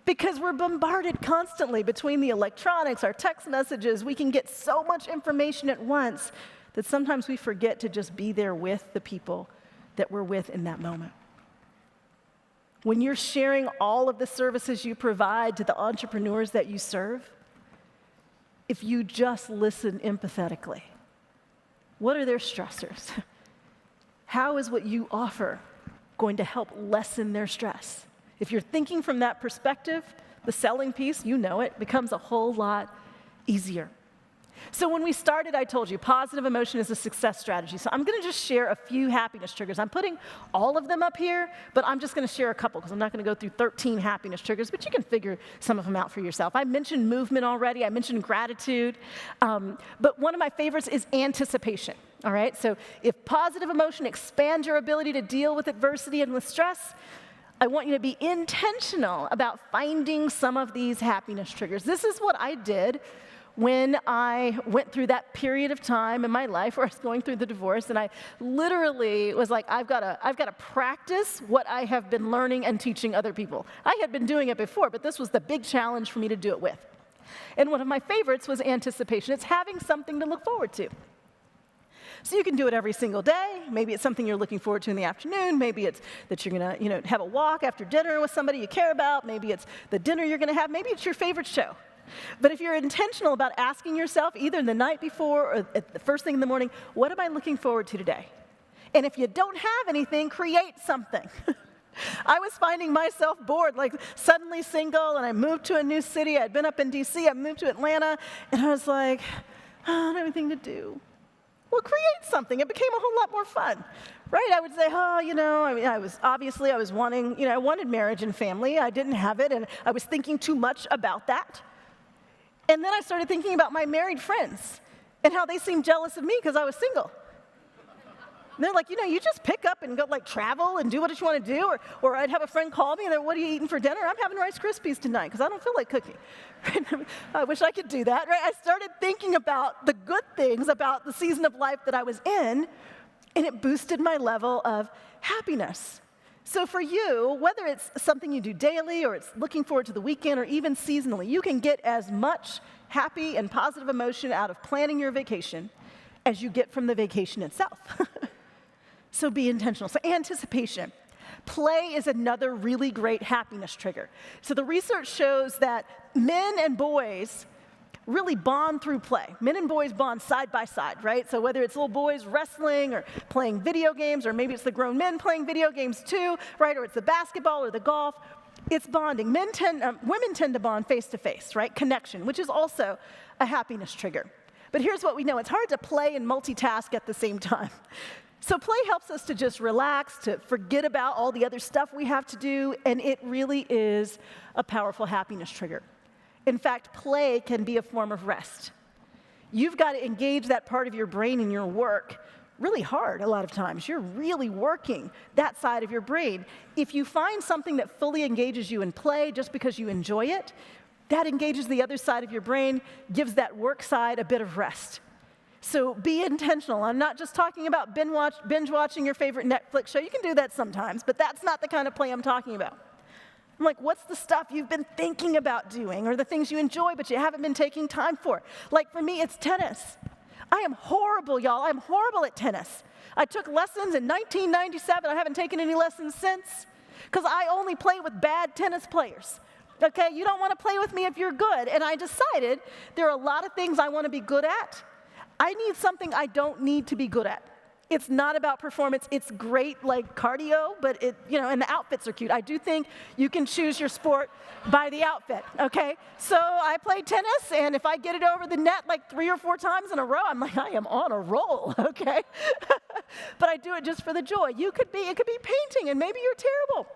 Because we're bombarded constantly between the electronics, our text messages. We can get so much information at once that sometimes we forget to just be there with the people that we're with in that moment. When you're sharing all of the services you provide to the entrepreneurs that you serve, if you just listen empathetically, what are their stressors? How is what you offer going to help lessen their stress? If you're thinking from that perspective, the selling piece, you know it, becomes a whole lot easier. So when we started, I told you, positive emotion is a success strategy. So I'm going to just share a few happiness triggers. I'm putting all of them up here, but I'm just going to share a couple because I'm not going to go through 13 happiness triggers, but you can figure some of them out for yourself. I mentioned movement already. I mentioned gratitude. But one of my favorites is anticipation, all right? So if positive emotion expands your ability to deal with adversity and with stress, I want you to be intentional about finding some of these happiness triggers. This is what I did when I went through that period of time in my life where I was going through the divorce, and I literally was like, I've got to practice what I have been learning and teaching other people. I had been doing it before, but this was the big challenge for me to do it with. And one of my favorites was anticipation. It's having something to look forward to. So you can do it every single day. Maybe it's something you're looking forward to in the afternoon. Maybe it's that you're going to, have a walk after dinner with somebody you care about. Maybe it's the dinner you're going to have. Maybe it's your favorite show. But if you're intentional about asking yourself, either the night before or at the first thing in the morning, what am I looking forward to today? And if you don't have anything, create something. I was finding myself bored, like suddenly single, and I moved to a new city. I'd been up in D.C., I moved to Atlanta, and I was like, I don't have anything to do. Well, create something. It became a whole lot more fun, right? I would say, I was wanting, I wanted marriage and family. I didn't have it, and I was thinking too much about that. And then I started thinking about my married friends and how they seemed jealous of me because I was single. And they're like, you just pick up and go travel and do what you want to do. Or I'd have a friend call me and they're, what are you eating for dinner? I'm having Rice Krispies tonight because I don't feel like cooking. I wish I could do that, right? I started thinking about the good things about the season of life that I was in, and it boosted my level of happiness. So for you, whether it's something you do daily or it's looking forward to the weekend or even seasonally, you can get as much happy and positive emotion out of planning your vacation as you get from the vacation itself. So be intentional. So anticipation. Play is another really great happiness trigger. So the research shows that men and boys really bond through play. Men and boys bond side by side, right? So whether it's little boys wrestling or playing video games, or maybe it's the grown men playing video games too, right? Or it's the basketball or the golf, it's bonding. Women tend to bond face to face, right? Connection, which is also a happiness trigger. But here's what we know. It's hard to play and multitask at the same time. So play helps us to just relax, to forget about all the other stuff we have to do, and it really is a powerful happiness trigger. In fact, play can be a form of rest. You've got to engage that part of your brain in your work really hard a lot of times. You're really working that side of your brain. If you find something that fully engages you in play just because you enjoy it, that engages the other side of your brain, gives that work side a bit of rest. So be intentional. I'm not just talking about binge watching your favorite Netflix show. You can do that sometimes, but that's not the kind of play I'm talking about. I'm like, what's the stuff you've been thinking about doing, or the things you enjoy but you haven't been taking time for? Like for me, it's tennis. I am horrible, y'all. I'm horrible at tennis. I took lessons in 1997. I haven't taken any lessons since because I only play with bad tennis players. Okay, you don't want to play with me if you're good. And I decided there are a lot of things I want to be good at. I need something I don't need to be good at. It's not about performance. It's great, like cardio, but and the outfits are cute. I do think you can choose your sport by the outfit, okay? So I play tennis, and if I get it over the net like 3 or 4 times in a row, I'm like, I am on a roll, okay? But I do it just for the joy. It could be painting, and maybe you're terrible.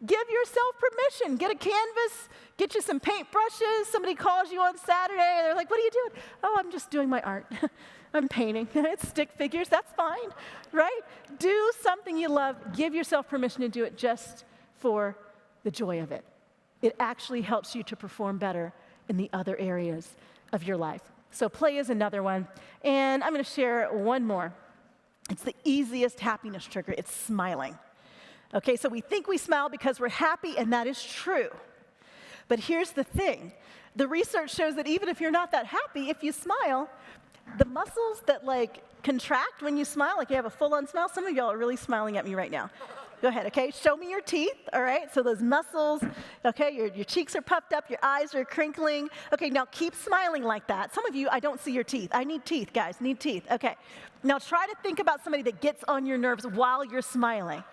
Give yourself permission. Get a canvas, get you some paintbrushes. Somebody calls you on Saturday, and they're like, what are you doing? Oh, I'm just doing my art. I'm painting. It's stick figures. That's fine, right? Do something you love. Give yourself permission to do it just for the joy of it. It actually helps you to perform better in the other areas of your life. So play is another one. And I'm going to share one more. It's the easiest happiness trigger. It's smiling. Okay, so we think we smile because we're happy, and that is true. But here's the thing. The research shows that even if you're not that happy, if you smile, the muscles that contract when you smile, like you have a full-on smile, some of y'all are really smiling at me right now. Go ahead, okay? Show me your teeth, all right? So those muscles, okay, your cheeks are puffed up, your eyes are crinkling. Okay, now keep smiling like that. Some of you, I don't see your teeth. I need teeth, guys, need teeth. Okay, now try to think about somebody that gets on your nerves while you're smiling,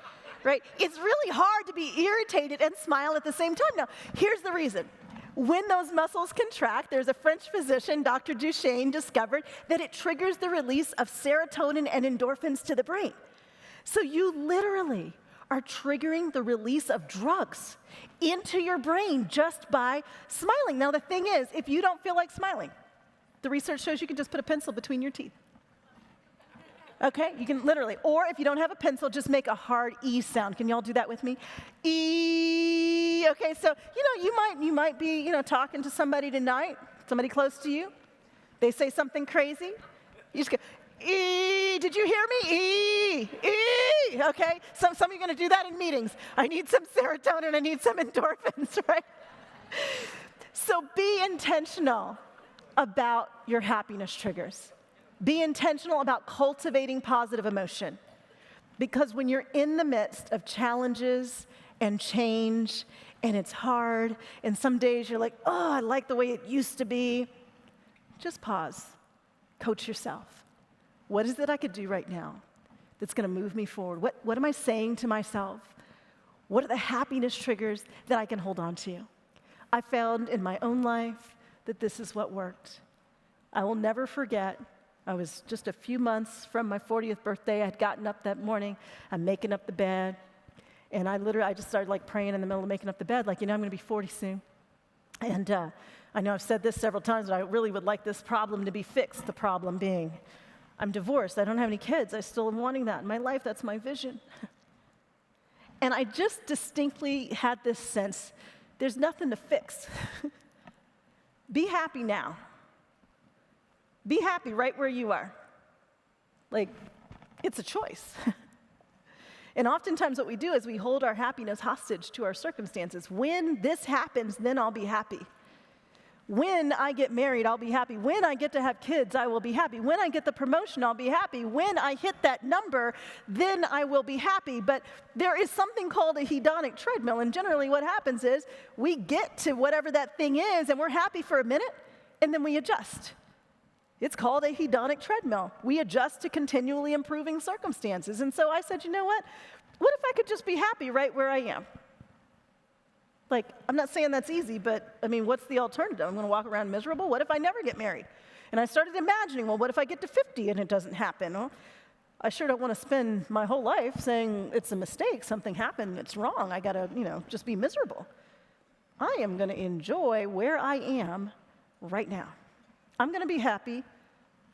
right? It's really hard to be irritated and smile at the same time. Now, here's the reason. When those muscles contract, there's a French physician, Dr. Duchesne, discovered that it triggers the release of serotonin and endorphins to the brain. So you literally are triggering the release of drugs into your brain just by smiling. Now, the thing is, if you don't feel like smiling, the research shows you can just put a pencil between your teeth. Okay, you can literally, or if you don't have a pencil, just make a hard E sound. Can y'all do that with me? E. Okay, so you might be talking to somebody tonight, Somebody close to you, they say something crazy, you just go, ee, did you hear me? Ee, okay? Some of you are going to do that in meetings. I need some serotonin, I need some endorphins, right? So be intentional about your happiness triggers. Be intentional about cultivating positive emotion. Because when you're in the midst of challenges and change, and it's hard, and some days you're like, oh, I like the way it used to be, just pause. Coach yourself. What is it I could do right now that's going to move me forward? What am I saying to myself? What are the happiness triggers that I can hold on to? I found in my own life that this is what worked. I will never forget, I was just a few months from my 40th birthday. I had gotten up that morning. I'm making up the bed. And I just started like praying in the middle of making up the bed, like, I'm going to be 40 soon. And I know I've said this several times, but I really would like this problem to be fixed. The problem being, I'm divorced. I don't have any kids. I still am wanting that in my life. That's my vision. And I just distinctly had this sense, there's nothing to fix. Be happy now. Be happy right where you are. Like, it's a choice. And oftentimes what we do is we hold our happiness hostage to our circumstances. When this happens, then I'll be happy. When I get married, I'll be happy. When I get to have kids, I will be happy. When I get the promotion, I'll be happy. When I hit that number, then I will be happy. But there is something called a hedonic treadmill, and generally what happens is we get to whatever that thing is, and we're happy for a minute, and then we adjust. It's called a hedonic treadmill. We adjust to continually improving circumstances. And so I said, you know what? What if I could just be happy right where I am? Like, I'm not saying that's easy, but I mean, what's the alternative? I'm going to walk around miserable? What if I never get married? And I started imagining, well, what if I get to 50 and it doesn't happen? Well, I sure don't want to spend my whole life saying it's a mistake, something happened, it's wrong, I got to, just be miserable. I am going to enjoy where I am right now. I'm going to be happy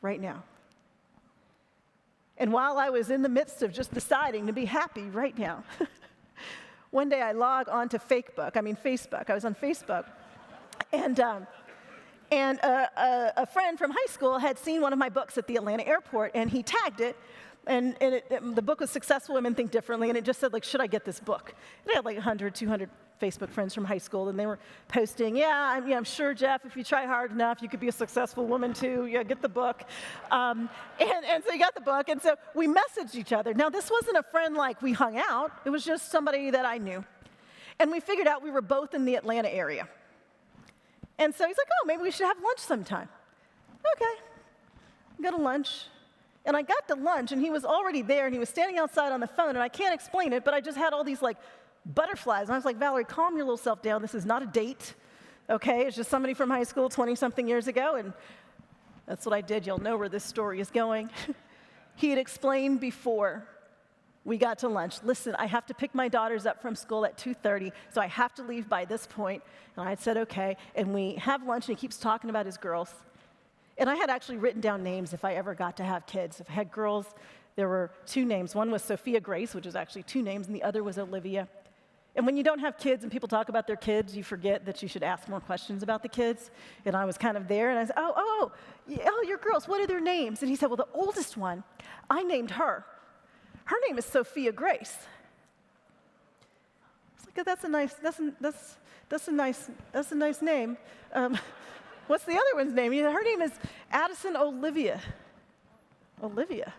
right now. And while I was in the midst of just deciding to be happy right now, one day I log onto Facebook. I was on Facebook, and a friend from high school had seen one of my books at the Atlanta airport, and he tagged it, and the book was Successful Women Think Differently, and it just said, like, should I get this book? And I had like 100, 200 Facebook friends from high school, and they were posting, I'm sure, Jeff, if you try hard enough, you could be a successful woman too. Yeah, get the book. And so he got the book, and so we messaged each other. Now, this wasn't a friend like we hung out. It was just somebody that I knew. And we figured out we were both in the Atlanta area. And so he's like, oh, maybe we should have lunch sometime. Okay. Go to lunch. And I got to lunch, and he was already there, and he was standing outside on the phone, and I can't explain it, but I just had all these, like, butterflies. And I was like, Valorie, calm your little self down. This is not a date, okay? It's just somebody from high school 20-something years ago, and that's what I did. You'll know where this story is going. He had explained before we got to lunch, listen, I have to pick my daughters up from school at 2:30, so I have to leave by this point. And I said, okay. And we have lunch, and he keeps talking about his girls. And I had actually written down names if I ever got to have kids. If I had girls, there were 2 names. One was Sophia Grace, which is actually 2 names, and the other was Olivia. And when you don't have kids and people talk about their kids, you forget that you should ask more questions about the kids. And I was kind of there, and I said, oh, your girls, what are their names? And he said, well, the oldest one, I named her. Her name is Sophia Grace. I was like, that's a nice name. What's the other one's name? Her name is Addison Olivia. Olivia.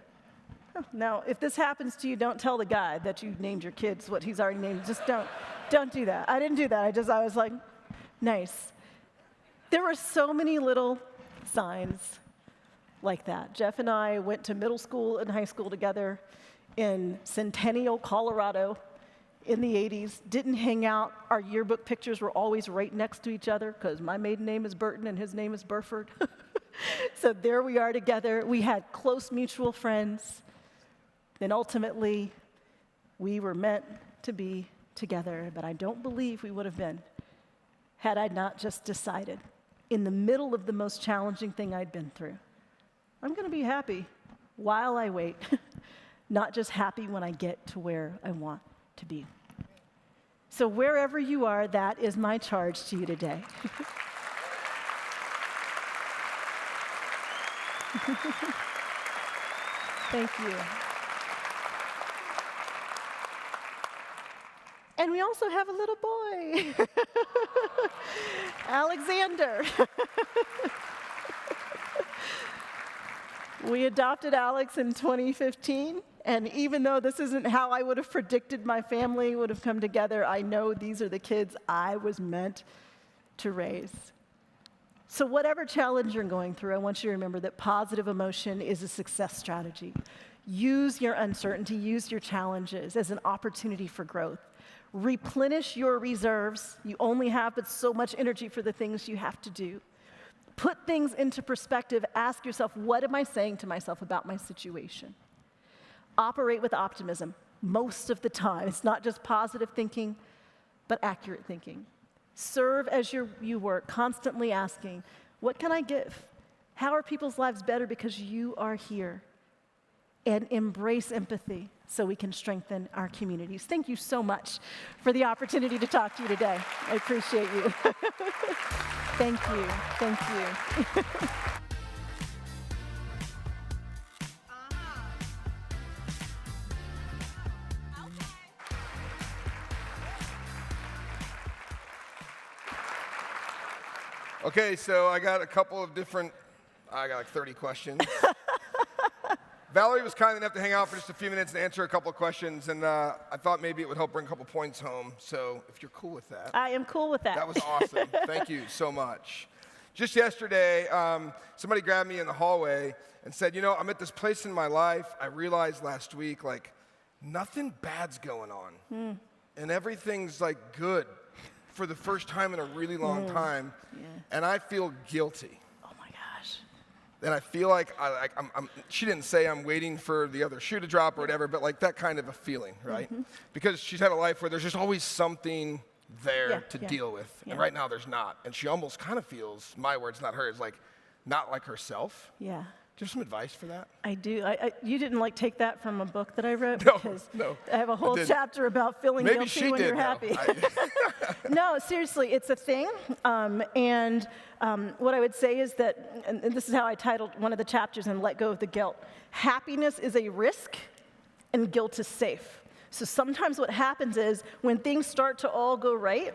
Now, if this happens to you, don't tell the guy that you named your kids what he's already named. Just don't do that. I didn't do that. I was like, nice. There were so many little signs like that. Jeff and I went to middle school and high school together in Centennial, Colorado in the 80s. Didn't hang out. Our yearbook pictures were always right next to each other because my maiden name is Burton and his name is Burford. So there we are together. We had close mutual friends. Then ultimately, we were meant to be together, but I don't believe we would have been had I not just decided, in the middle of the most challenging thing I'd been through, I'm going to be happy while I wait, not just happy when I get to where I want to be. So wherever you are, that is my charge to you today. Thank you. And we also have a little boy, Alexander. We adopted Alex in 2015, and even though this isn't how I would have predicted my family would have come together, I know these are the kids I was meant to raise. So whatever challenge you're going through, I want you to remember that positive emotion is a success strategy. Use your uncertainty, use your challenges as an opportunity for growth. Replenish your reserves. You only have but so much energy for the things you have to do. Put things into perspective. Ask yourself, what am I saying to myself about my situation? Operate with optimism most of the time. It's not just positive thinking, but accurate thinking. Serve as you work, constantly asking, what can I give? How are people's lives better because you are here? And embrace empathy so we can strengthen our communities. Thank you so much for the opportunity to talk to you today. I appreciate you. Thank you. Thank you. Okay, so I got a couple of different, I got like 30 questions. Valorie was kind enough to hang out for just a few minutes and answer a couple of questions, and I thought maybe it would help bring a couple points home. So if you're cool with that. I am cool with that. That was awesome. Thank you so much. Just yesterday, somebody grabbed me in the hallway and said, you know, I'm at this place in my life. I realized last week, like, nothing bad's going on. And everything's, like, good for the first time in a really long time. Yeah. And I feel guilty. And I feel like she didn't say I'm waiting for the other shoe to drop or whatever, but like that kind of a feeling, right? Because she's had a life where there's just always something there to deal with. And right now there's not. And she almost kind of feels, my words, not hers, like not like herself. Yeah. Do you have some advice for that? I do. You didn't like take that from a book that I wrote? No. I have a whole chapter about feeling Maybe guilty when you're happy. No, seriously, it's a thing. What I would say is that, and this is how I titled one of the chapters in Let Go of the Guilt, happiness is a risk and guilt is safe. So sometimes what happens is when things start to all go right,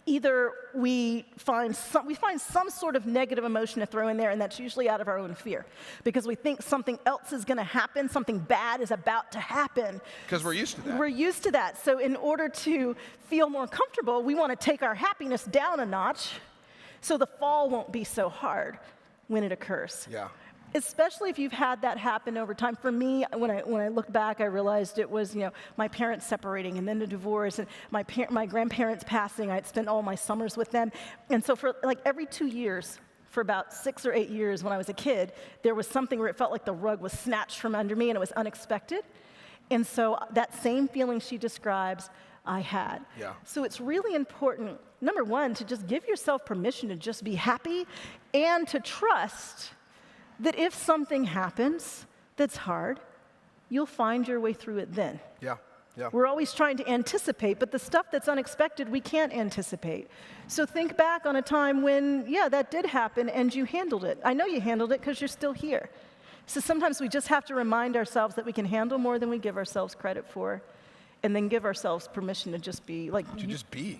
either we find some sort of negative emotion to throw in there, and that's usually out of our own fear, because we think something else is going to happen, something bad is about to happen. Because we're used to that. We're used to that. So in order to feel more comfortable, we want to take our happiness down a notch so the fall won't be so hard when it occurs. Yeah. Especially if you've had that happen over time. For me, when I look back, I realized it was, my parents separating and then the divorce and my grandparents passing. I'd spent all my summers with them. And so for like every 2 years, for about 6 or 8 years when I was a kid, there was something where it felt like the rug was snatched from under me and it was unexpected. And so that same feeling she describes, I had. Yeah. So it's really important, number one, to just give yourself permission to just be happy and to trust that if something happens that's hard, you'll find your way through it then. Yeah. We're always trying to anticipate, but the stuff that's unexpected, we can't anticipate. So think back on a time when, that did happen and you handled it. I know you handled it because you're still here. So sometimes we just have to remind ourselves that we can handle more than we give ourselves credit for, and then give ourselves permission to just be.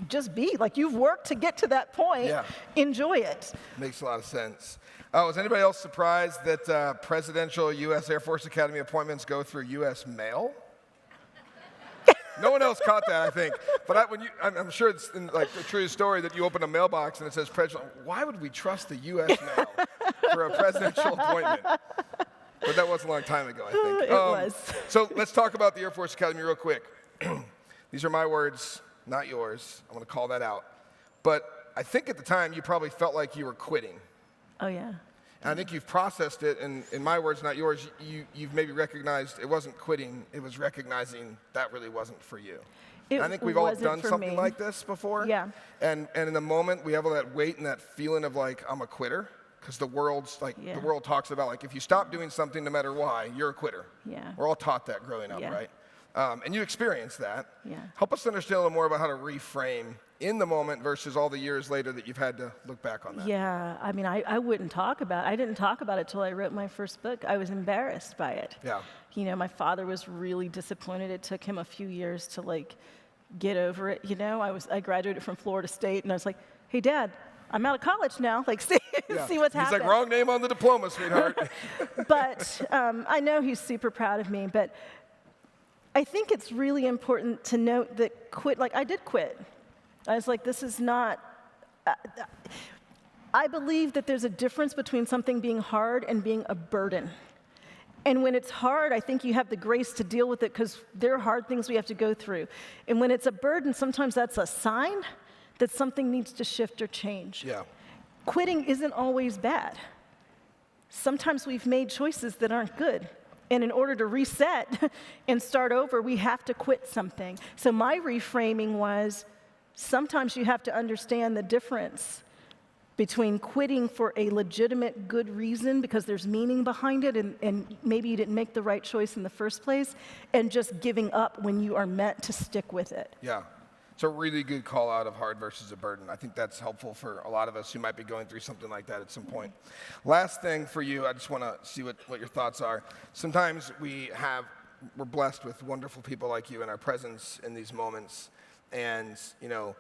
Just be. Like, you've worked to get to that point. Yeah. Enjoy it. Makes a lot of sense. Was anybody else surprised that presidential U.S. Air Force Academy appointments go through U.S. mail? No one else caught that, I think. But I'm sure it's a true story that you open a mailbox and it says president. Why would we trust the U.S. mail for a presidential appointment? But that was a long time ago, I think. It was. So let's talk about the Air Force Academy real quick. These are my words, not yours. I'm going to call that out. But I think at the time you probably felt like you were quitting. Oh, yeah. And I think you've processed it, and in my words, not yours, you've maybe recognized it wasn't quitting, it was recognizing that really wasn't for you. I think we've all done something like this before. Yeah. And in the moment, we have all that weight and that feeling of like, I'm a quitter. Because the world talks about, like, if you stop doing something no matter why, you're a quitter. Yeah. We're all taught that growing up, right? And you experienced that. Yeah. Help us understand a little more about how to reframe in the moment versus all the years later that you've had to look back on that. Yeah, I mean, I wouldn't talk about it. I didn't talk about it till I wrote my first book. I was embarrassed by it. Yeah. You know, my father was really disappointed. It took him a few years to like get over it. You know, I graduated from Florida State, and I was like, hey, Dad, I'm out of college now. Like, see what's happening. He's like, wrong name on the diploma, sweetheart. But I know he's super proud of me. But I think it's really important to note that I did quit. I was like, this is not, I believe that there's a difference between something being hard and being a burden. And when it's hard, I think you have the grace to deal with it because there are hard things we have to go through. And when it's a burden, sometimes that's a sign that something needs to shift or change. Yeah. Quitting isn't always bad. Sometimes we've made choices that aren't good. And in order to reset and start over, we have to quit something. So my reframing was, sometimes you have to understand the difference between quitting for a legitimate good reason because there's meaning behind it and maybe you didn't make the right choice in the first place, and just giving up when you are meant to stick with it. Yeah. It's a really good call out of hard versus a burden. I think that's helpful for a lot of us who might be going through something like that at some point. Last thing for you, I just want to see what your thoughts are. Sometimes we're blessed with wonderful people like you in our presence in these moments. And, you know,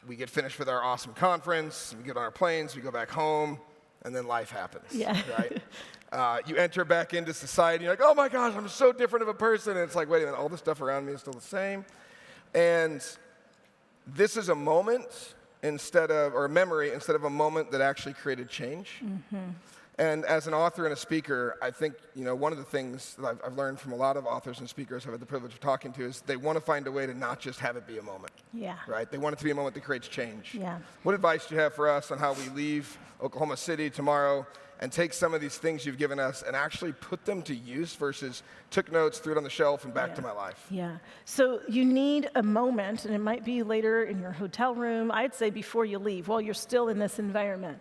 we get finished with our awesome conference, we get on our planes, we go back home, and then life happens, Yeah. right? You enter back into society, you're like, oh my gosh, I'm so different of a person. And it's like, wait a minute, all the stuff around me is still the same. And this is a moment or a memory instead of a moment that actually created change. Mm-hmm. And as an author and a speaker, I think, you know, one of the things that I've learned from a lot of authors and speakers I've had the privilege of talking to is they want to find a way to not just have it be a moment. Yeah. Right? They want it to be a moment that creates change. Yeah. What advice do you have for us on how we leave Oklahoma City tomorrow and take some of these things you've given us and actually put them to use versus took notes, threw it on the shelf, and back to my life? Yeah. So you need a moment, and it might be later in your hotel room. I'd say before you leave, while you're still in this environment,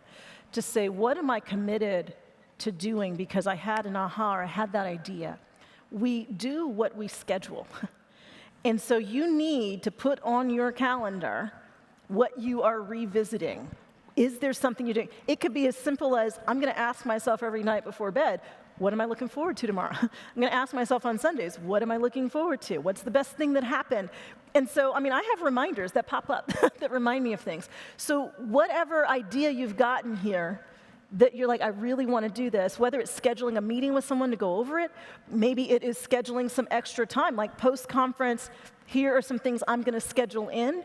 to say, what am I committed to doing because I had an aha or I had that idea? We do what we schedule. And so you need to put on your calendar what you are revisiting. Is there something you're doing? It could be as simple as, I'm going to ask myself every night before bed, what am I looking forward to tomorrow? I'm going to ask myself on Sundays, what am I looking forward to? What's the best thing that happened? And so, I mean, I have reminders that pop up that remind me of things. So whatever idea you've gotten here that you're like, I really want to do this, whether it's scheduling a meeting with someone to go over it, maybe it is scheduling some extra time, like post-conference, here are some things I'm going to schedule in,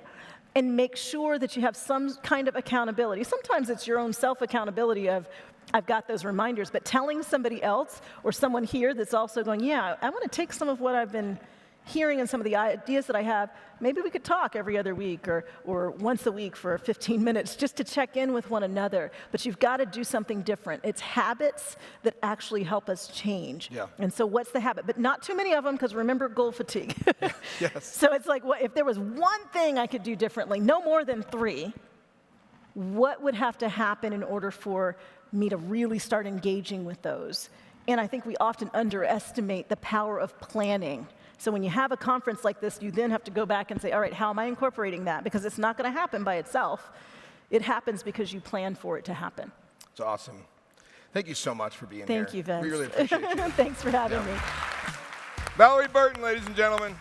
and make sure that you have some kind of accountability. Sometimes it's your own self-accountability of, I've got those reminders, but telling somebody else or someone here that's also going, yeah, I want to take some of what I've been hearing and some of the ideas that I have, maybe we could talk every other week or once a week for 15 minutes just to check in with one another. But you've got to do something different. It's habits that actually help us change. Yeah. And so what's the habit? But not too many of them, because remember goal fatigue. Yes. So it's like, if there was one thing I could do differently, no more than 3, what would have to happen in order for me to really start engaging with those? And I think we often underestimate the power of planning. So when you have a conference like this, you then have to go back and say, all right, how am I incorporating that? Because it's not going to happen by itself. It happens because you plan for it to happen. It's awesome. Thank you so much for being here. Thank you, Vince. We really appreciate you. Thanks for having me. Valorie Burton, ladies and gentlemen.